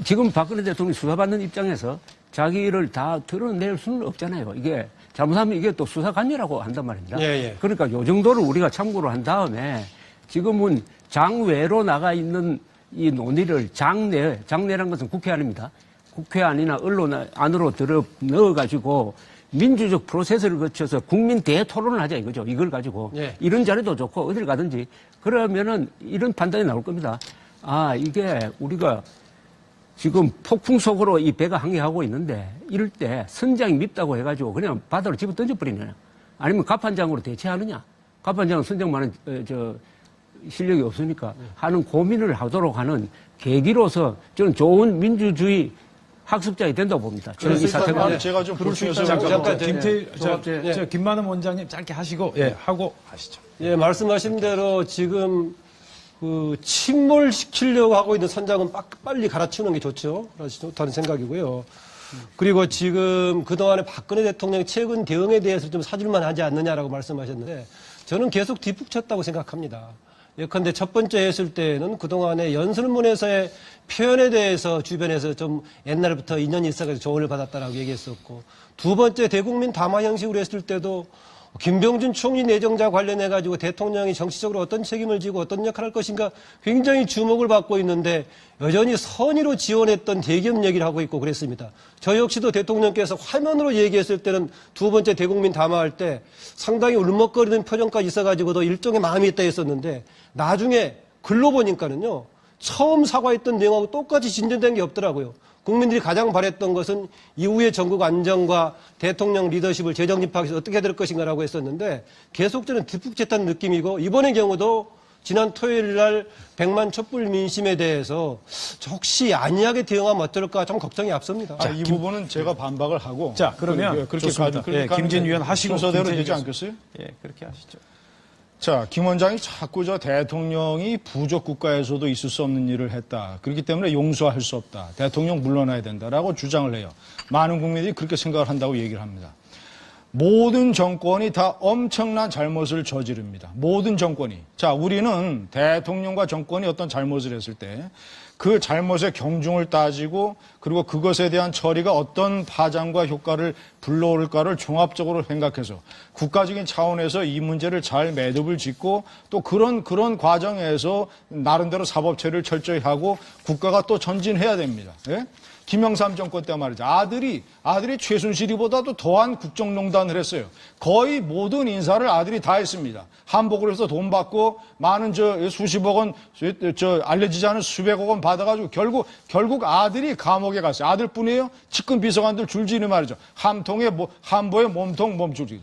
[SPEAKER 2] 지금 박근혜 대통령이 수사받는 입장에서 자기를 다 드러낼 수는 없잖아요. 이게 잘못하면 이게 또 수사관여라고 한단 말입니다.
[SPEAKER 5] 예, 예.
[SPEAKER 2] 그러니까 요 정도를 우리가 참고로 한 다음에 지금은 장외로 나가 있는 이 논의를 장내란 것은 국회 안입니다. 국회 안이나 언론 안으로 넣어가지고 민주적 프로세스를 거쳐서 국민 대토론을 하자 이거죠. 이걸 가지고.
[SPEAKER 5] 예.
[SPEAKER 2] 이런 자리도 좋고 어딜 가든지. 그러면은 이런 판단이 나올 겁니다. 이게 우리가 지금 폭풍 속으로 이 배가 항해하고 있는데 이럴 때 선장이 밉다고 해가지고 그냥 바다로 집어 던져버리느냐. 아니면 갑판장으로 대체하느냐. 갑판장은 선장만은 실력이 없으니까 하는 고민을 하도록 하는 계기로서 저는 좋은 민주주의 학습자가 된다고 봅니다. 저는 이 사태가.
[SPEAKER 4] 제가 좀 보충해서
[SPEAKER 5] 잠깐,
[SPEAKER 1] 김만흠 원장님 짧게 하시고 하고 하시죠.
[SPEAKER 5] 예, 말씀하신 대로 지금 침몰시키려고 하고 있는 선장은 빨리 갈아치우는 게 좋다는 생각이고요. 그리고 지금 그동안에 박근혜 대통령 최근 대응에 대해서 좀 사줄만 하지 않느냐라고 말씀하셨는데 저는 계속 뒷북쳤다고 생각합니다. 예컨대 첫 번째 했을 때는 그동안에 연설문에서의 표현에 대해서 주변에서 좀 옛날부터 인연이 있어가지고 조언을 받았다라고 얘기했었고 두 번째 대국민 담화 형식으로 했을 때도 김병준 총리 내정자 관련해가지고 대통령이 정치적으로 어떤 책임을 지고 어떤 역할을 할 것인가 굉장히 주목을 받고 있는데 여전히 선의로 지원했던 대기업 얘기를 하고 있고 그랬습니다. 저 역시도 대통령께서 화면으로 얘기했을 때는 두 번째 대국민 담화할 때 상당히 울먹거리는 표정까지 있어가지고도 일종의 마음이 있다 했었는데 나중에 글로 보니까는요, 처음 사과했던 내용하고 똑같이 진전된 게 없더라고요. 국민들이 가장 바랬던 것은 이후의 전국 안정과 대통령 리더십을 재정립하기 위해서 어떻게 될 것인가라고 했었는데 계속적인 뒷북재탄 느낌이고, 이번의 경우도 지난 토요일 날 100만 촛불 민심에 대해서 혹시 안이하게 대응하면 어떨까 좀 걱정이 앞섭니다.
[SPEAKER 4] 이 부분은 제가 반박을 하고.
[SPEAKER 1] 자, 그러면
[SPEAKER 4] 그렇게
[SPEAKER 1] 좋습니다.
[SPEAKER 4] 그렇게
[SPEAKER 1] 예,
[SPEAKER 4] 가는
[SPEAKER 1] 김진
[SPEAKER 4] 게
[SPEAKER 1] 위원 하시고
[SPEAKER 4] 순서대로
[SPEAKER 1] 김태희
[SPEAKER 4] 되지
[SPEAKER 1] 교수.
[SPEAKER 4] 않겠어요?
[SPEAKER 1] 예, 그렇게 하시죠.
[SPEAKER 4] 자, 김 원장이 자꾸 저 대통령이 부족 국가에서도 있을 수 없는 일을 했다. 그렇기 때문에 용서할 수 없다. 대통령 물러나야 된다라고 주장을 해요. 많은 국민들이 그렇게 생각을 한다고 얘기를 합니다. 모든 정권이 다 엄청난 잘못을 저지릅니다. 모든 정권이. 자, 우리는 대통령과 정권이 어떤 잘못을 했을 때 그 잘못의 경중을 따지고 그리고 그것에 대한 처리가 어떤 파장과 효과를 불러올까를 종합적으로 생각해서 국가적인 차원에서 이 문제를 잘 매듭을 짓고 또 그런 과정에서 나름대로 사법처리를 철저히 하고 국가가 또 전진해야 됩니다. 예? 김영삼 정권 때 말이죠. 아들이 최순실이보다도 더한 국정농단을 했어요. 거의 모든 인사를 아들이 다 했습니다. 한복을 해서 돈 받고 많은 수십억 원, 알려지지 않은 수백억 원 받아가지고 결국 아들이 감옥에 갔어요. 아들뿐이에요. 측근 비서관들 줄지니 말이죠. 한보에 몸통 몸줄이.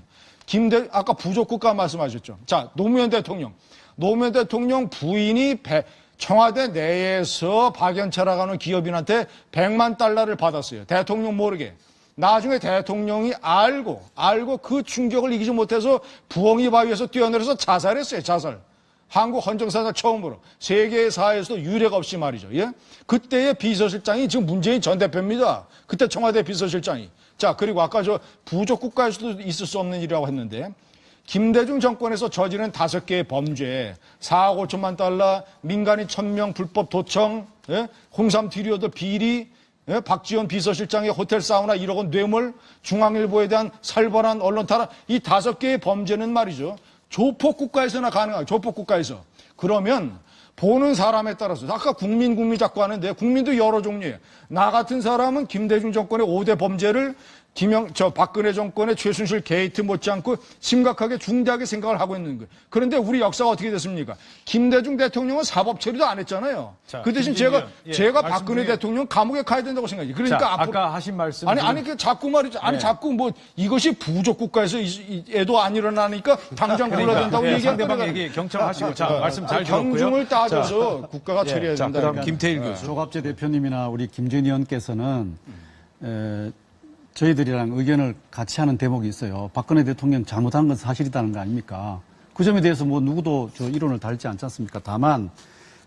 [SPEAKER 4] 아까 부족국가 말씀하셨죠. 자, 노무현 대통령 부인이 청와대 내에서 박연차라고 하는 기업인한테 100만 달러를 받았어요. 대통령 모르게. 나중에 대통령이 알고 그 충격을 이기지 못해서 부엉이 바위에서 뛰어내려서 자살했어요. 자살. 한국 헌정사상 처음으로 세계 사회에서도 유례가 없이 말이죠. 예? 그때의 비서실장이 지금 문재인 전 대표입니다. 그때 청와대 비서실장이. 자, 그리고 아까 부족 국가에서도 있을 수 없는 일이라고 했는데 김대중 정권에서 저지른 5개의 범죄, 4억 5천만 달러, 민간인 1000명 불법 도청, 예? 홍삼 디리오더 비리, 예? 박지원 비서실장의 호텔 사우나 1억 원 뇌물, 중앙일보에 대한 살벌한 언론 탄압, 이 5개의 범죄는 말이죠. 조폭 국가에서나 가능하죠. 조폭 국가에서. 그러면 보는 사람에 따라서 아까 국민 자꾸 하는데 국민도 여러 종류예요. 나 같은 사람은 김대중 정권의 5대 범죄를 박근혜 정권의 최순실 게이트 못지않고 심각하게 중대하게 생각을 하고 있는 거예요. 그런데 우리 역사가 어떻게 됐습니까? 김대중 대통령은 사법 처리도 안 했잖아요.
[SPEAKER 1] 자,
[SPEAKER 4] 그 대신
[SPEAKER 1] 김진규
[SPEAKER 4] 제가
[SPEAKER 1] 말씀
[SPEAKER 4] 박근혜
[SPEAKER 1] 중에-
[SPEAKER 4] 대통령 감옥에 가야 된다고 생각해요. 그러니까
[SPEAKER 1] 자,
[SPEAKER 4] 앞으로
[SPEAKER 1] 아까 하신 말씀
[SPEAKER 4] 그 자꾸 말이죠.
[SPEAKER 1] 네.
[SPEAKER 4] 자꾸 이것이 부족 국가에서 애도 안 일어나니까 당장 골라야 된다고 얘기하는
[SPEAKER 1] 상대방
[SPEAKER 4] 거예요.
[SPEAKER 1] 얘기 경청하시고 자, 말씀 잘 들었고요.
[SPEAKER 4] 경중을 따져서 국가가 처리해야
[SPEAKER 1] 자,
[SPEAKER 4] 된다.
[SPEAKER 1] 그다음 김태일 교수.
[SPEAKER 3] 조갑재 대표님이나 우리 김진 의원께서는 저희들이랑 의견을 같이 하는 대목이 있어요. 박근혜 대통령 잘못한 건 사실이라는 거 아닙니까? 그 점에 대해서 누구도 이론을 달지 않지 않습니까? 다만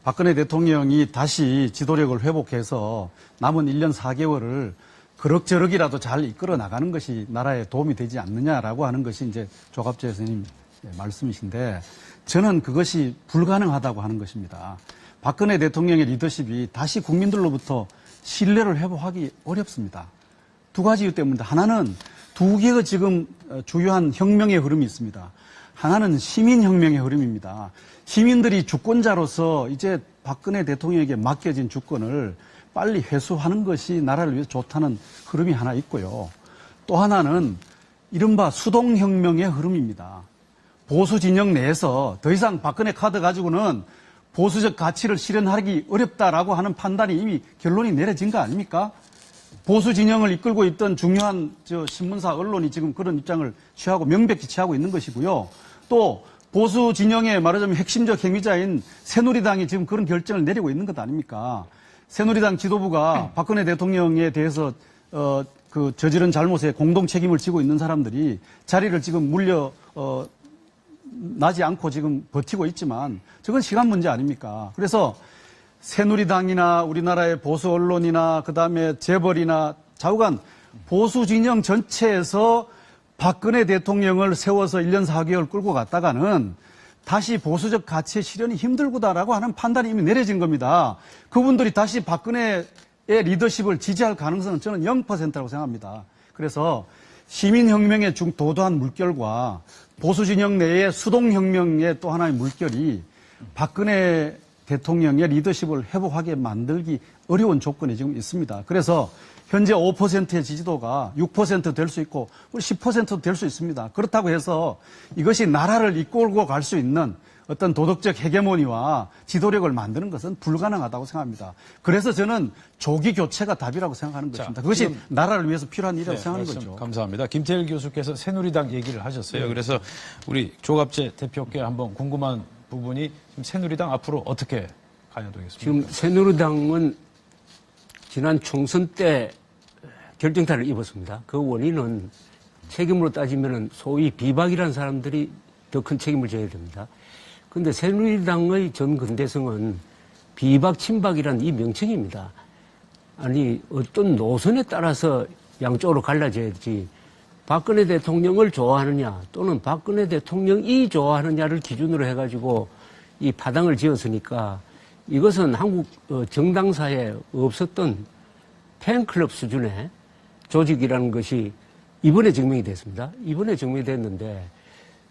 [SPEAKER 3] 박근혜 대통령이 다시 지도력을 회복해서 남은 1년 4개월을 그럭저럭이라도 잘 이끌어 나가는 것이 나라에 도움이 되지 않느냐라고 하는 것이 이제 조갑재 선생님 말씀이신데 저는 그것이 불가능하다고 하는 것입니다. 박근혜 대통령의 리더십이 다시 국민들로부터 신뢰를 회복하기 어렵습니다. 2가지 이유 때문입니다. 하나는 2개의 지금 주요한 혁명의 흐름이 있습니다. 하나는 시민혁명의 흐름입니다. 시민들이 주권자로서 이제 박근혜 대통령에게 맡겨진 주권을 빨리 회수하는 것이 나라를 위해서 좋다는 흐름이 하나 있고요. 또 하나는 이른바 수동혁명의 흐름입니다. 보수 진영 내에서 더 이상 박근혜 카드 가지고는 보수적 가치를 실현하기 어렵다라고 하는 판단이 이미 결론이 내려진 거 아닙니까? 보수 진영을 이끌고 있던 중요한 신문사 언론이 지금 그런 입장을 취하고 명백히 취하고 있는 것이고요. 또 보수 진영의 말하자면 핵심적 행위자인 새누리당이 지금 그런 결정을 내리고 있는 것 아닙니까? 새누리당 지도부가 박근혜 대통령에 대해서 저지른 잘못에 공동 책임을 지고 있는 사람들이 자리를 지금 나지 않고 지금 버티고 있지만 저건 시간 문제 아닙니까? 그래서 새누리당이나 우리나라의 보수 언론이나 그다음에 재벌이나 좌우간 보수 진영 전체에서 박근혜 대통령을 세워서 1년 4개월 끌고 갔다가는 다시 보수적 가치의 실현이 힘들구다라고 하는 판단이 이미 내려진 겁니다. 그분들이 다시 박근혜의 리더십을 지지할 가능성은 저는 0%라고 생각합니다. 그래서 시민혁명의 도도한 물결과 보수 진영 내의 수동혁명의 또 하나의 물결이 박근혜 대통령의 리더십을 회복하게 만들기 어려운 조건이 지금 있습니다. 그래서 현재 5%의 지지도가 6% 될 수 있고 10%도 될 수 있습니다. 그렇다고 해서 이것이 나라를 이끌고 갈 수 있는 어떤 도덕적 헤게모니와 지도력을 만드는 것은 불가능하다고 생각합니다. 그래서 저는 조기 교체가 답이라고 생각하는 것입니다. 그것이 나라를 위해서 필요한 일이라고 생각하는
[SPEAKER 1] 말씀
[SPEAKER 3] 거죠.
[SPEAKER 1] 감사합니다. 김태일 교수께서 새누리당 얘기를 하셨어요. 그래서 우리 조갑재 대표께 한번 궁금한 부분이 지금 새누리당 앞으로 어떻게 가야 되겠습니까?
[SPEAKER 2] 지금 새누리당은 지난 총선 때 결정타를 입었습니다. 그 원인은 책임으로 따지면 소위 비박이라는 사람들이 더 큰 책임을 져야 됩니다. 그런데 새누리당의 전 근대성은 비박, 친박이라는 이 명칭입니다. 아니 어떤 노선에 따라서 양쪽으로 갈라져야지 박근혜 대통령을 좋아하느냐 또는 박근혜 대통령이 좋아하느냐를 기준으로 해가지고 이 파당을 지었으니까 이것은 한국 정당사에 없었던 팬클럽 수준의 조직이라는 것이 이번에 증명이 됐습니다. 이번에 증명이 됐는데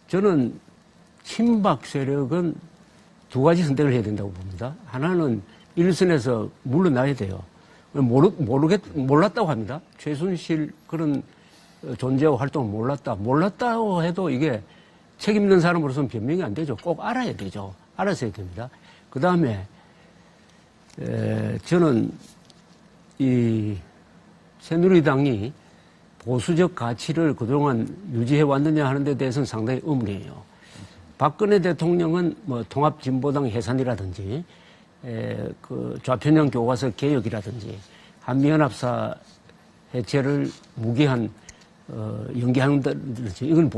[SPEAKER 2] 저는 친박 세력은 두 가지 선택을 해야 된다고 봅니다. 하나는 일선에서 물러나야 돼요. 몰랐다고 합니다. 최순실 그런 존재와 활동을 몰랐다고 해도 이게 책임 있는 사람으로서는 변명이 안 되죠. 꼭 알아야 되죠. 알았어야 됩니다. 그 다음에 저는 이 새누리당이 보수적 가치를 그동안 유지해 왔느냐 하는 데 대해서는 상당히 의문이에요. 박근혜 대통령은 뭐 통합진보당 해산이라든지 그 좌편향 교과서 개혁이라든지 한미연합사 해체를 무기한 연기한다든지 이건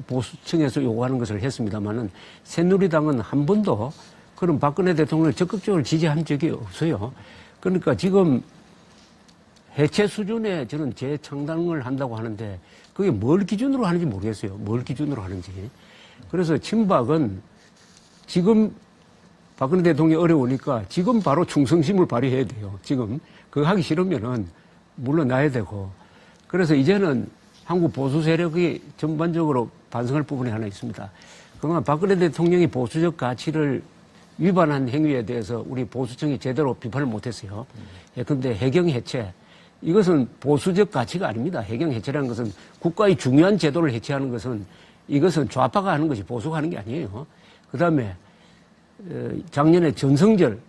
[SPEAKER 2] 보수층에서 요구하는 것을 했습니다만은 새누리당은 한 번도 그런 박근혜 대통령을 적극적으로 지지한 적이 없어요. 그러니까 지금 해체 수준에 저는 재창당을 한다고 하는데 그게 뭘 기준으로 하는지 모르겠어요. 뭘 기준으로 하는지. 그래서 친박은 지금 박근혜 대통령이 어려우니까 지금 바로 충성심을 발휘해야 돼요. 지금 그거 하기 싫으면은 물러나야 되고. 그래서 이제는 한국 보수 세력이 전반적으로 반성할 부분이 하나 있습니다. 그동안 박근혜 대통령이 보수적 가치를 위반한 행위에 대해서 우리 보수층이 제대로 비판을 못했어요. 그런데 해경 해체 이것은 보수적 가치가 아닙니다. 해경 해체라는 것은 국가의 중요한 제도를 해체하는 것은 이것은 좌파가 하는 것이 보수가 하는 게 아니에요. 그다음에 작년에 전성절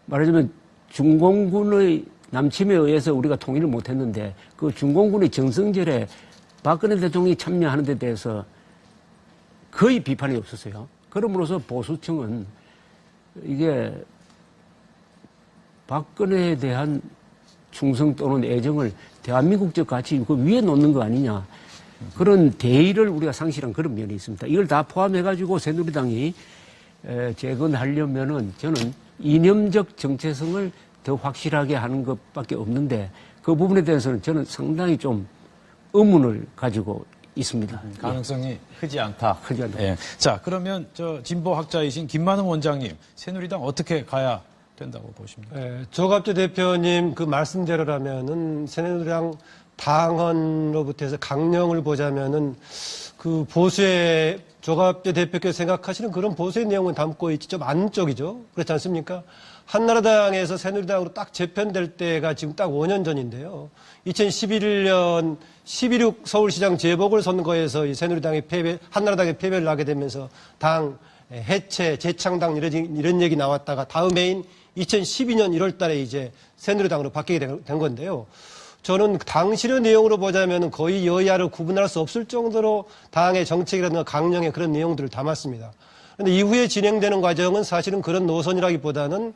[SPEAKER 2] 말하자면 중공군의 남침에 의해서 우리가 통일을 못했는데 그 중공군의 전성절에 박근혜 대통령이 참여하는 데 대해서 거의 비판이 없었어요. 그러므로서 보수층은 이게 박근혜에 대한 충성 또는 애정을 대한민국적 가치 그 위에 놓는 거 아니냐. 그런 대의를 우리가 상실한 그런 면이 있습니다. 이걸 다 포함해가지고 새누리당이 재건하려면은 저는 이념적 정체성을 더 확실하게 하는 것밖에 없는데 그 부분에 대해서는 저는 상당히 좀 의문을 가지고 있습니다.
[SPEAKER 1] 가능성이 크지 않다.
[SPEAKER 2] 크지 않다.
[SPEAKER 1] 예. 자, 그러면 진보학자이신 김만흥 원장님, 새누리당 어떻게 가야 된다고 보십니까?
[SPEAKER 5] 조갑재 대표님 그 말씀대로라면은 새누리당 당헌로부터 해서 강령을 보자면은 그 보수의 조갑재 대표께서 생각하시는 그런 보수의 내용은 담고 있지 좀 안쪽이죠. 그렇지 않습니까? 한나라당에서 새누리당으로 딱 재편될 때가 지금 딱 5년 전인데요. 2011년 11.6 서울시장 재보궐선거에서 이 새누리당이 한나라당이 패배를 하게 되면서 당 해체, 재창당 이런 얘기 나왔다가 다음 해인 2012년 1월 달에 이제 새누리당으로 바뀌게 된 건데요. 저는 당시의 내용으로 보자면 거의 여야를 구분할 수 없을 정도로 당의 정책이라든가 강령의 그런 내용들을 담았습니다. 그런데 이후에 진행되는 과정은 사실은 그런 노선이라기보다는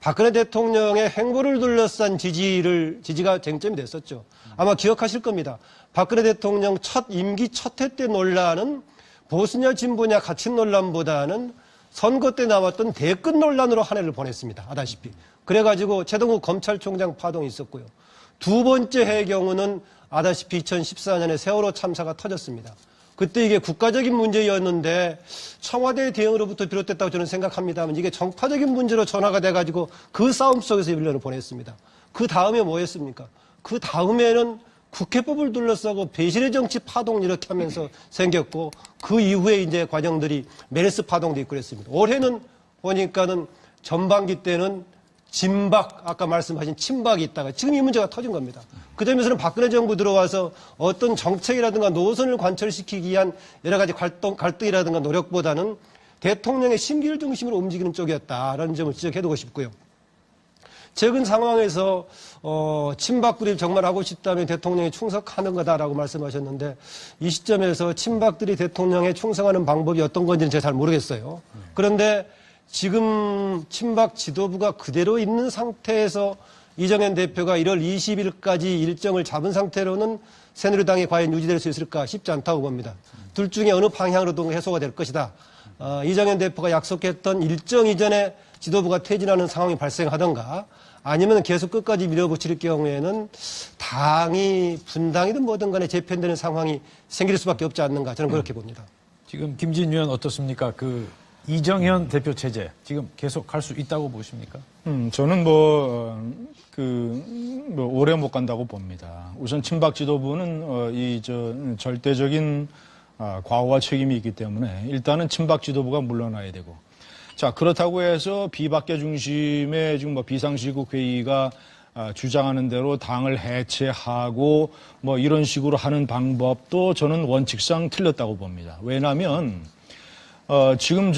[SPEAKER 5] 박근혜 대통령의 행보를 둘러싼 지지가 쟁점이 됐었죠. 아마 기억하실 겁니다. 박근혜 대통령 임기 첫 해 때 논란은 보수냐 진보냐 가칭 논란보다는 선거 때 나왔던 대권 논란으로 한 해를 보냈습니다. 아다시피. 그래가지고 최동욱 검찰총장 파동이 있었고요. 두 번째 경우는 아다시피 2014년에 세월호 참사가 터졌습니다. 그때 이게 국가적인 문제였는데 청와대 대응으로부터 비롯됐다고 저는 생각합니다만 이게 정파적인 문제로 전화가 돼가지고 그 싸움 속에서 1년을 보냈습니다. 그 다음에 뭐였습니까? 그 다음에는 국회법을 둘러싸고 배신의 정치 파동 이렇게 하면서 생겼고 그 이후에 이제 과정들이 메르스 파동도 있고 그랬습니다. 올해는 보니까는 전반기 때는 진박, 아까 말씀하신 친박이 있다가 지금 이 문제가 터진 겁니다. 그 점에서는 박근혜 정부 들어와서 어떤 정책이라든가 노선을 관철시키기 위한 여러 가지 갈등이라든가 노력보다는 대통령의 심기를 중심으로 움직이는 쪽이었다라는 점을 지적해두고 싶고요. 최근 상황에서 친박 구립 정말 하고 싶다면 대통령에 충성하는 거다라고 말씀하셨는데 이 시점에서 친박들이 대통령에 충성하는 방법이 어떤 건지는 제가 잘 모르겠어요. 그런데 지금 친박 지도부가 그대로 있는 상태에서 이정현 대표가 1월 20일까지 일정을 잡은 상태로는 새누리당이 과연 유지될 수 있을까 싶지 않다고 봅니다. 둘 중에 어느 방향으로도 해소가 될 것이다. 이정현 대표가 약속했던 일정 이전에 지도부가 퇴진하는 상황이 발생하던가 아니면 계속 끝까지 밀어붙일 경우에는 당이 분당이든 뭐든 간에 재편되는 상황이 생길 수밖에 없지 않는가 저는 그렇게 봅니다.
[SPEAKER 1] 지금 김진 의원 어떻습니까? 그 이정현 대표 체제 지금 계속 갈 수 있다고 보십니까?
[SPEAKER 4] 저는 오래 못 간다고 봅니다. 우선 친박 지도부는 절대적인 과오와 책임이 있기 때문에 일단은 친박 지도부가 물러나야 되고, 자 그렇다고 해서 비박계 중심의 지금 비상시국 회의가 주장하는 대로 당을 해체하고 이런 식으로 하는 방법도 저는 원칙상 틀렸다고 봅니다. 왜냐하면 지금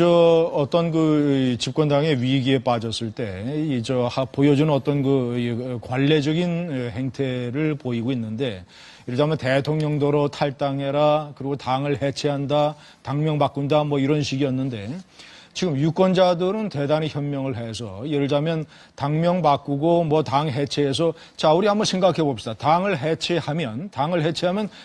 [SPEAKER 4] 어떤 집권당의 위기에 빠졌을 때 보여주는 어떤 관례적인 행태를 보이고 있는데, 예를 들면 대통령도로 탈당해라, 그리고 당을 해체한다, 당명 바꾼다, 이런 식이었는데, 지금 유권자들은 대단히 현명을 해서, 예를 들자면 당명 바꾸고 당 해체해서, 자 우리 한번 생각해 봅시다. 당을 해체하면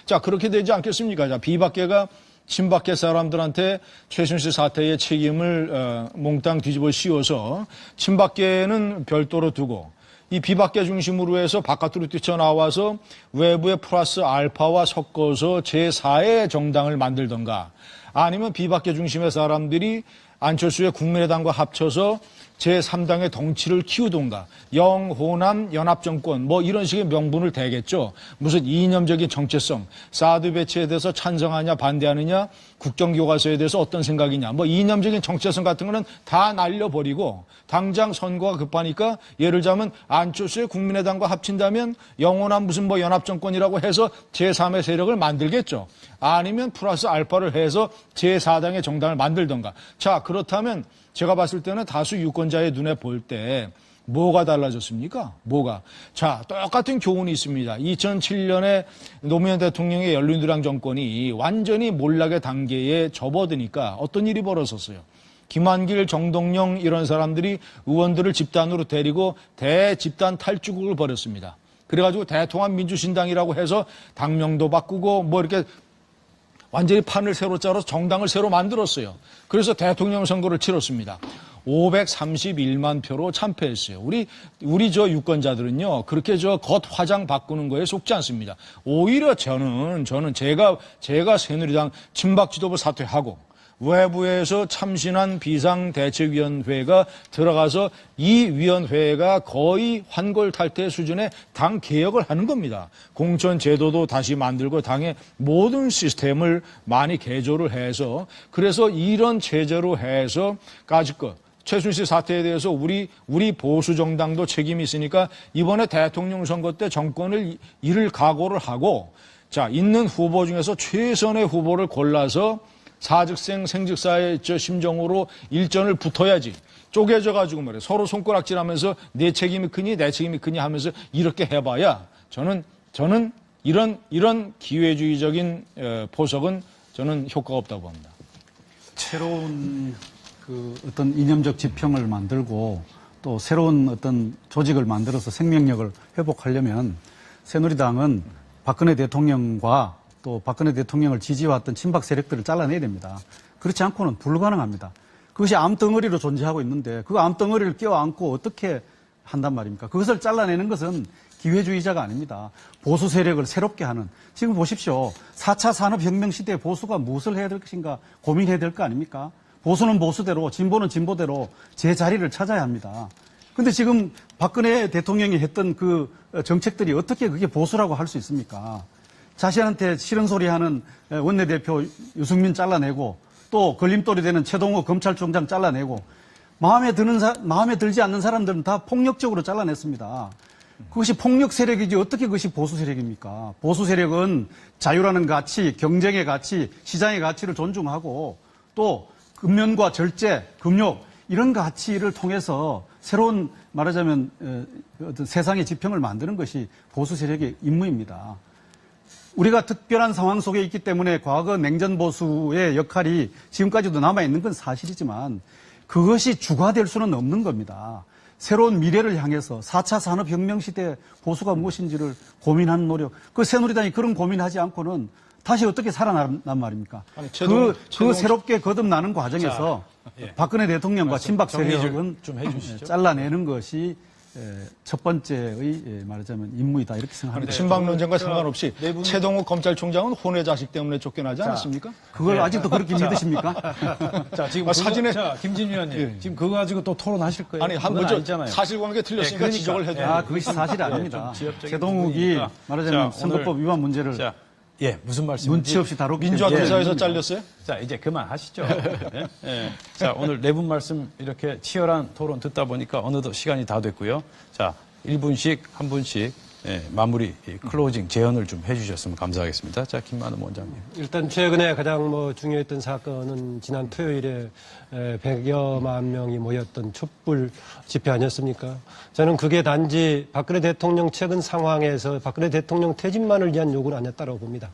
[SPEAKER 4] 자 그렇게 되지 않겠습니까? 자 비박계가 친박계 사람들한테 최순실 사태의 책임을 몽땅 뒤집어 씌워서 친박계는 별도로 두고 이 비박계 중심으로 해서 바깥으로 뛰쳐나와서 외부의 플러스 알파와 섞어서 제4의 정당을 만들던가, 아니면 비박계 중심의 사람들이 안철수의 국민의당과 합쳐서 제3당의 덩치를 키우던가, 영호남 연합정권 이런 식의 명분을 대겠죠. 무슨 이념적인 정체성, 사드 배치에 대해서 찬성하냐 반대하느냐, 국정교과서에 대해서 어떤 생각이냐, 이념적인 정체성 같은 거는 다 날려버리고 당장 선거가 급하니까 예를 들자면 안철수의 국민의당과 합친다면 영호남 무슨 연합정권이라고 해서 제3의 세력을 만들겠죠. 아니면 플러스 알파를 해서 제4당의 정당을 만들던가. 자 그렇다면 제가 봤을 때는 다수 유권자의 눈에 볼 때 뭐가 달라졌습니까? 자, 똑같은 교훈이 있습니다. 2007년에 노무현 대통령의 열린우리당 정권이 완전히 몰락의 단계에 접어드니까 어떤 일이 벌어졌어요? 김한길, 정동영 이런 사람들이 의원들을 집단으로 데리고 대집단 탈주국을 벌였습니다. 그래가지고 대통합민주신당이라고 해서 당명도 바꾸고 이렇게 완전히 판을 새로 짜서 정당을 새로 만들었어요. 그래서 대통령 선거를 치렀습니다. 531만 표로 참패했어요. 우리 유권자들은요, 그렇게 겉 화장 바꾸는 거에 속지 않습니다. 오히려 저는 제가 새누리당 친박 지도부 사퇴하고 외부에서 참신한 비상대책위원회가 들어가서 이 위원회가 거의 환골탈태 수준의 당 개혁을 하는 겁니다. 공천 제도도 다시 만들고 당의 모든 시스템을 많이 개조를 해서, 그래서 이런 체제로 해서 까짓 최순실 사태에 대해서 우리 보수 정당도 책임이 있으니까 이번에 대통령 선거 때 정권을 잃을 각오를 하고, 자 있는 후보 중에서 최선의 후보를 골라서 사직생 생직사의 심정으로 일전을 붙어야지. 쪼개져가지고 말이에요. 서로 손가락질하면서 내 책임이 크니 내 책임이 크니 하면서 이렇게 해봐야 저는 이런 기회주의적인 포석은 저는 효과가 없다고 봅니다.
[SPEAKER 3] 새로운 어떤 이념적 지평을 만들고 또 새로운 어떤 조직을 만들어서 생명력을 회복하려면 새누리당은 박근혜 대통령과 또 박근혜 대통령을 지지해왔던 친박 세력들을 잘라내야 됩니다. 그렇지 않고는 불가능합니다. 그것이 암덩어리로 존재하고 있는데 그 암덩어리를 껴안고 어떻게 한단 말입니까? 그것을 잘라내는 것은 기회주의자가 아닙니다. 보수 세력을 새롭게 하는. 지금 보십시오. 4차 산업혁명 시대에 보수가 무엇을 해야 될 것인가 고민해야 될 거 아닙니까? 보수는 보수대로, 진보는 진보대로 제 자리를 찾아야 합니다. 근데 지금 박근혜 대통령이 했던 그 정책들이 어떻게 그게 보수라고 할 수 있습니까? 자신한테 싫은 소리 하는 원내대표 유승민 잘라내고 또 걸림돌이 되는 최동호 검찰총장 잘라내고 마음에 들지 않는 사람들은 다 폭력적으로 잘라냈습니다. 그것이 폭력 세력이지 어떻게 그것이 보수 세력입니까? 보수 세력은 자유라는 가치, 경쟁의 가치, 시장의 가치를 존중하고 또 금연과 절제, 금욕 이런 가치를 통해서 새로운 말하자면 어떤 세상의 지평을 만드는 것이 보수 세력의 임무입니다. 우리가 특별한 상황 속에 있기 때문에 과거 냉전 보수의 역할이 지금까지도 남아있는 건 사실이지만 그것이 주가 될 수는 없는 겁니다. 새로운 미래를 향해서 4차 산업혁명 시대 보수가 무엇인지를 고민하는 노력. 그 새누리당이 그런 고민하지 않고는 다시 어떻게 살아난 말입니까?
[SPEAKER 4] 아니,
[SPEAKER 3] 그 새롭게 거듭나는 과정에서 박근혜 대통령과 친박 세력은
[SPEAKER 1] 좀 해주시죠.
[SPEAKER 3] 잘라내는 것이 첫 번째의 말하자면 임무이다 이렇게 생각합니다.
[SPEAKER 4] 친박 논쟁과 상관없이 최동욱 검찰총장은 혼외 자식 때문에 쫓겨나지 않았습니까?
[SPEAKER 3] 그걸 아직도 그렇게 믿으십니까?
[SPEAKER 1] 자, 지금
[SPEAKER 4] 사진에
[SPEAKER 1] 김진유 의원님 지금 그거 가지고 또 토론하실 거예요.
[SPEAKER 4] 아니 한
[SPEAKER 1] 그건
[SPEAKER 4] 먼저
[SPEAKER 1] 아니잖아요.
[SPEAKER 4] 사실관계 틀렸으니까
[SPEAKER 1] 그러니까.
[SPEAKER 4] 지적을 해도
[SPEAKER 3] 그것이 사실이 아닙니다.
[SPEAKER 1] 지역적인
[SPEAKER 3] 최동욱이
[SPEAKER 1] 부분이니까.
[SPEAKER 3] 말하자면
[SPEAKER 1] 자,
[SPEAKER 3] 선거법
[SPEAKER 1] 오늘-
[SPEAKER 3] 위반 문제를
[SPEAKER 1] 자, 무슨 말씀인지
[SPEAKER 3] 눈치 없이 다루기
[SPEAKER 4] 민주화
[SPEAKER 3] 때문에
[SPEAKER 4] 투사에서 잘렸어요?
[SPEAKER 1] 자, 이제 그만하시죠. 예. 자, 오늘 네 분 말씀 이렇게 치열한 토론 듣다 보니까 어느덧 시간이 다 됐고요. 자, 1분씩 한 분씩 마무리 클로징 제언을 좀 해주셨으면 감사하겠습니다. 자, 김만흠 원장님.
[SPEAKER 5] 일단 최근에 가장 중요했던 사건은 지난 토요일에 100여만 명이 모였던 촛불 집회 아니었습니까? 저는 그게 단지 박근혜 대통령 최근 상황에서 박근혜 대통령 퇴진만을 위한 요구는 아니었다고 봅니다.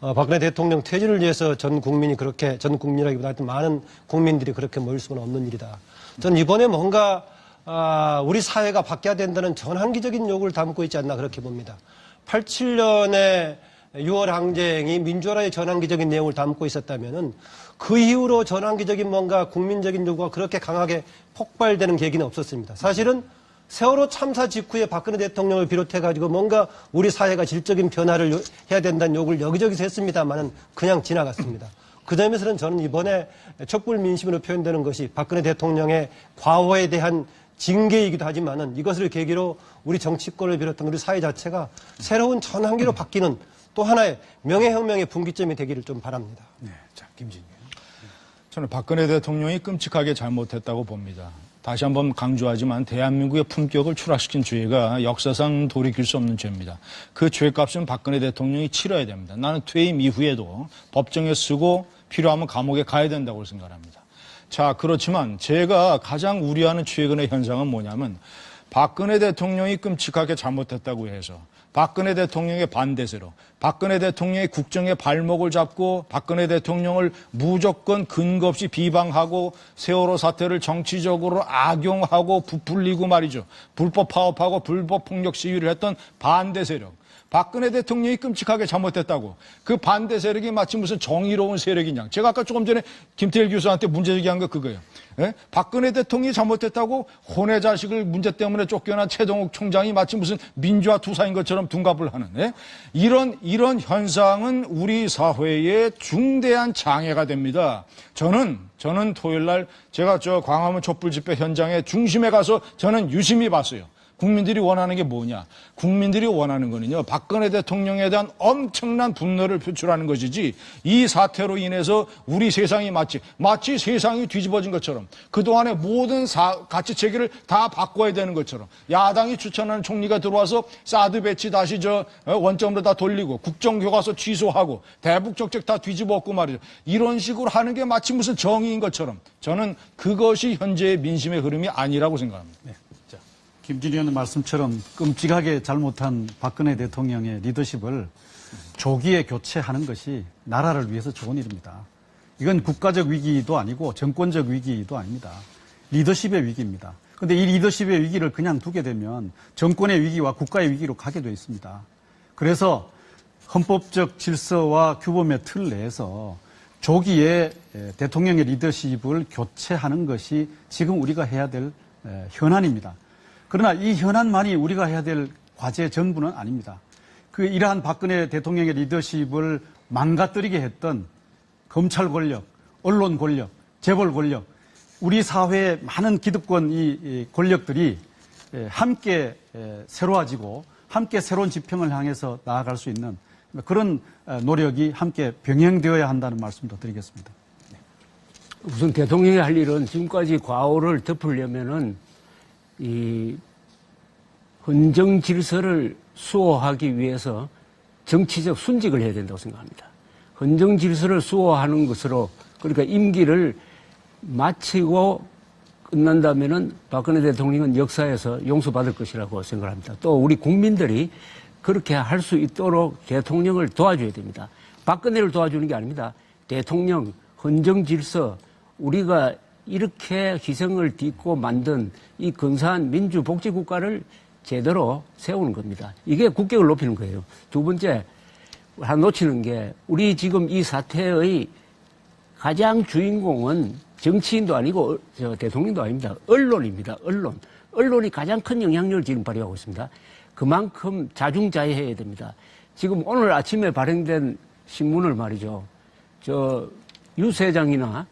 [SPEAKER 5] 박근혜 대통령 퇴진을 위해서 전 국민이라기보다 하여튼 많은 국민들이 그렇게 모일 수는 없는 일이다. 저는 이번에 뭔가 우리 사회가 바뀌어야 된다는 전환기적인 요구를 담고 있지 않나 그렇게 봅니다. 87년에 6월 항쟁이 민주화의 전환기적인 내용을 담고 있었다면은 그 이후로 전환기적인 뭔가 국민적인 요구가 그렇게 강하게 폭발되는 계기는 없었습니다. 사실은 세월호 참사 직후에 박근혜 대통령을 비롯해가지고 뭔가 우리 사회가 질적인 변화를 해야 된다는 요구를 여기저기서 했습니다만은 그냥 지나갔습니다. 그 점에서는 저는 이번에 촛불 민심으로 표현되는 것이 박근혜 대통령의 과거에 대한 징계이기도 하지만은 이것을 계기로 우리 정치권을 비롯한 우리 사회 자체가 새로운 전환기로 바뀌는 또 하나의 명예혁명의 분기점이 되기를 좀 바랍니다.
[SPEAKER 1] 네, 자, 김진유.
[SPEAKER 4] 저는 박근혜 대통령이 끔찍하게 잘못했다고 봅니다. 다시 한번 강조하지만 대한민국의 품격을 추락시킨 죄가 역사상 돌이킬 수 없는 죄입니다. 그 죄값은 박근혜 대통령이 치러야 됩니다. 나는 퇴임 이후에도 법정에 쓰고 필요하면 감옥에 가야 된다고 생각합니다. 자, 그렇지만 제가 가장 우려하는 최근의 현상은 뭐냐면 박근혜 대통령이 끔찍하게 잘못했다고 해서 박근혜 대통령의 반대세로 박근혜 대통령의 국정의 발목을 잡고 박근혜 대통령을 무조건 근거 없이 비방하고 세월호 사태를 정치적으로 악용하고 부풀리고 말이죠. 불법 파업하고 불법 폭력 시위를 했던 반대 세력. 박근혜 대통령이 끔찍하게 잘못했다고 그 반대 세력이 마치 무슨 정의로운 세력이냐. 제가 아까 조금 전에 김태일 교수한테 문제 제기한 거 그거예요. 예? 박근혜 대통령이 잘못했다고 혼외 자식을 문제 때문에 쫓겨난 최동욱 총장이 마치 무슨 민주화 투사인 것처럼 둔갑을 하는 이런 현상은 우리 사회에 중대한 장애가 됩니다. 저는 토요일 날 제가 광화문 촛불 집회 현장의 중심에 가서 저는 유심히 봤어요. 국민들이 원하는 게 뭐냐? 국민들이 원하는 거는요, 박근혜 대통령에 대한 엄청난 분노를 표출하는 것이지, 이 사태로 인해서 우리 세상이 마치 세상이 뒤집어진 것처럼, 그동안의 모든 가치 체계를 다 바꿔야 되는 것처럼, 야당이 추천하는 총리가 들어와서 사드 배치 다시 원점으로 다 돌리고, 국정교과서 취소하고, 대북 정책 다 뒤집어 엎고 말이죠. 이런 식으로 하는 게 마치 무슨 정의인 것처럼, 저는 그것이 현재의 민심의 흐름이 아니라고 생각합니다.
[SPEAKER 1] 네. 자,
[SPEAKER 3] 김진희 의원 말씀처럼 끔찍하게 잘못한 박근혜 대통령의 리더십을 조기에 교체하는 것이 나라를 위해서 좋은 일입니다. 이건 국가적 위기도 아니고 정권적 위기도 아닙니다. 리더십의 위기입니다. 그런데 이 리더십의 위기를 그냥 두게 되면 정권의 위기와 국가의 위기로 가게 되어 있습니다. 그래서 헌법적 질서와 규범의 틀 내에서 조기에 대통령의 리더십을 교체하는 것이 지금 우리가 해야 될 현안입니다. 그러나 이 현안만이 우리가 해야 될 과제 전부는 아닙니다. 이러한 박근혜 대통령의 리더십을 망가뜨리게 했던 검찰 권력, 언론 권력, 재벌 권력, 우리 사회의 많은 기득권 이 권력들이 함께 새로워지고 함께 새로운 지평을 향해서 나아갈 수 있는 그런 노력이 함께 병행되어야 한다는 말씀도 드리겠습니다.
[SPEAKER 2] 우선 대통령이 할 일은 지금까지 과오를 덮으려면은 이 헌정 질서를 수호하기 위해서 정치적 순직을 해야 된다고 생각합니다. 헌정 질서를 수호하는 것으로 그러니까 임기를 마치고 끝난다면은 박근혜 대통령은 역사에서 용서받을 것이라고 생각합니다. 또 우리 국민들이 그렇게 할 수 있도록 대통령을 도와줘야 됩니다. 박근혜를 도와주는 게 아닙니다. 대통령, 헌정 질서, 우리가 이렇게 희생을 딛고 만든 이 근사한 민주복지국가를 제대로 세우는 겁니다. 이게 국격을 높이는 거예요. 두 번째, 하나 놓치는 게 우리 지금 이 사태의 가장 주인공은 정치인도 아니고 대통령도 아닙니다. 언론입니다. 언론이 가장 큰 영향력을 지금 발휘하고 있습니다. 그만큼 자중자애해야 됩니다. 지금 오늘 아침에 발행된 신문을 말이죠. 유세장이나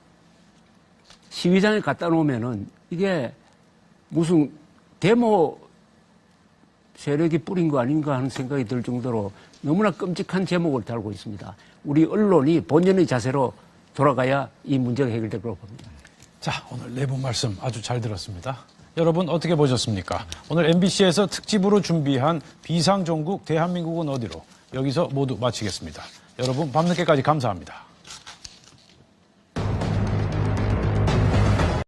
[SPEAKER 2] 시위장에 갖다 놓으면은 이게 무슨 데모 세력이 뿌린 거 아닌가 하는 생각이 들 정도로 너무나 끔찍한 제목을 달고 있습니다. 우리 언론이 본연의 자세로 돌아가야 이 문제가 해결될 거라고 봅니다.
[SPEAKER 1] 자, 오늘 네 분 말씀 아주 잘 들었습니다. 여러분 어떻게 보셨습니까? 오늘 MBC에서 특집으로 준비한 비상종국 대한민국은 어디로 여기서 모두 마치겠습니다. 여러분 밤늦게까지 감사합니다.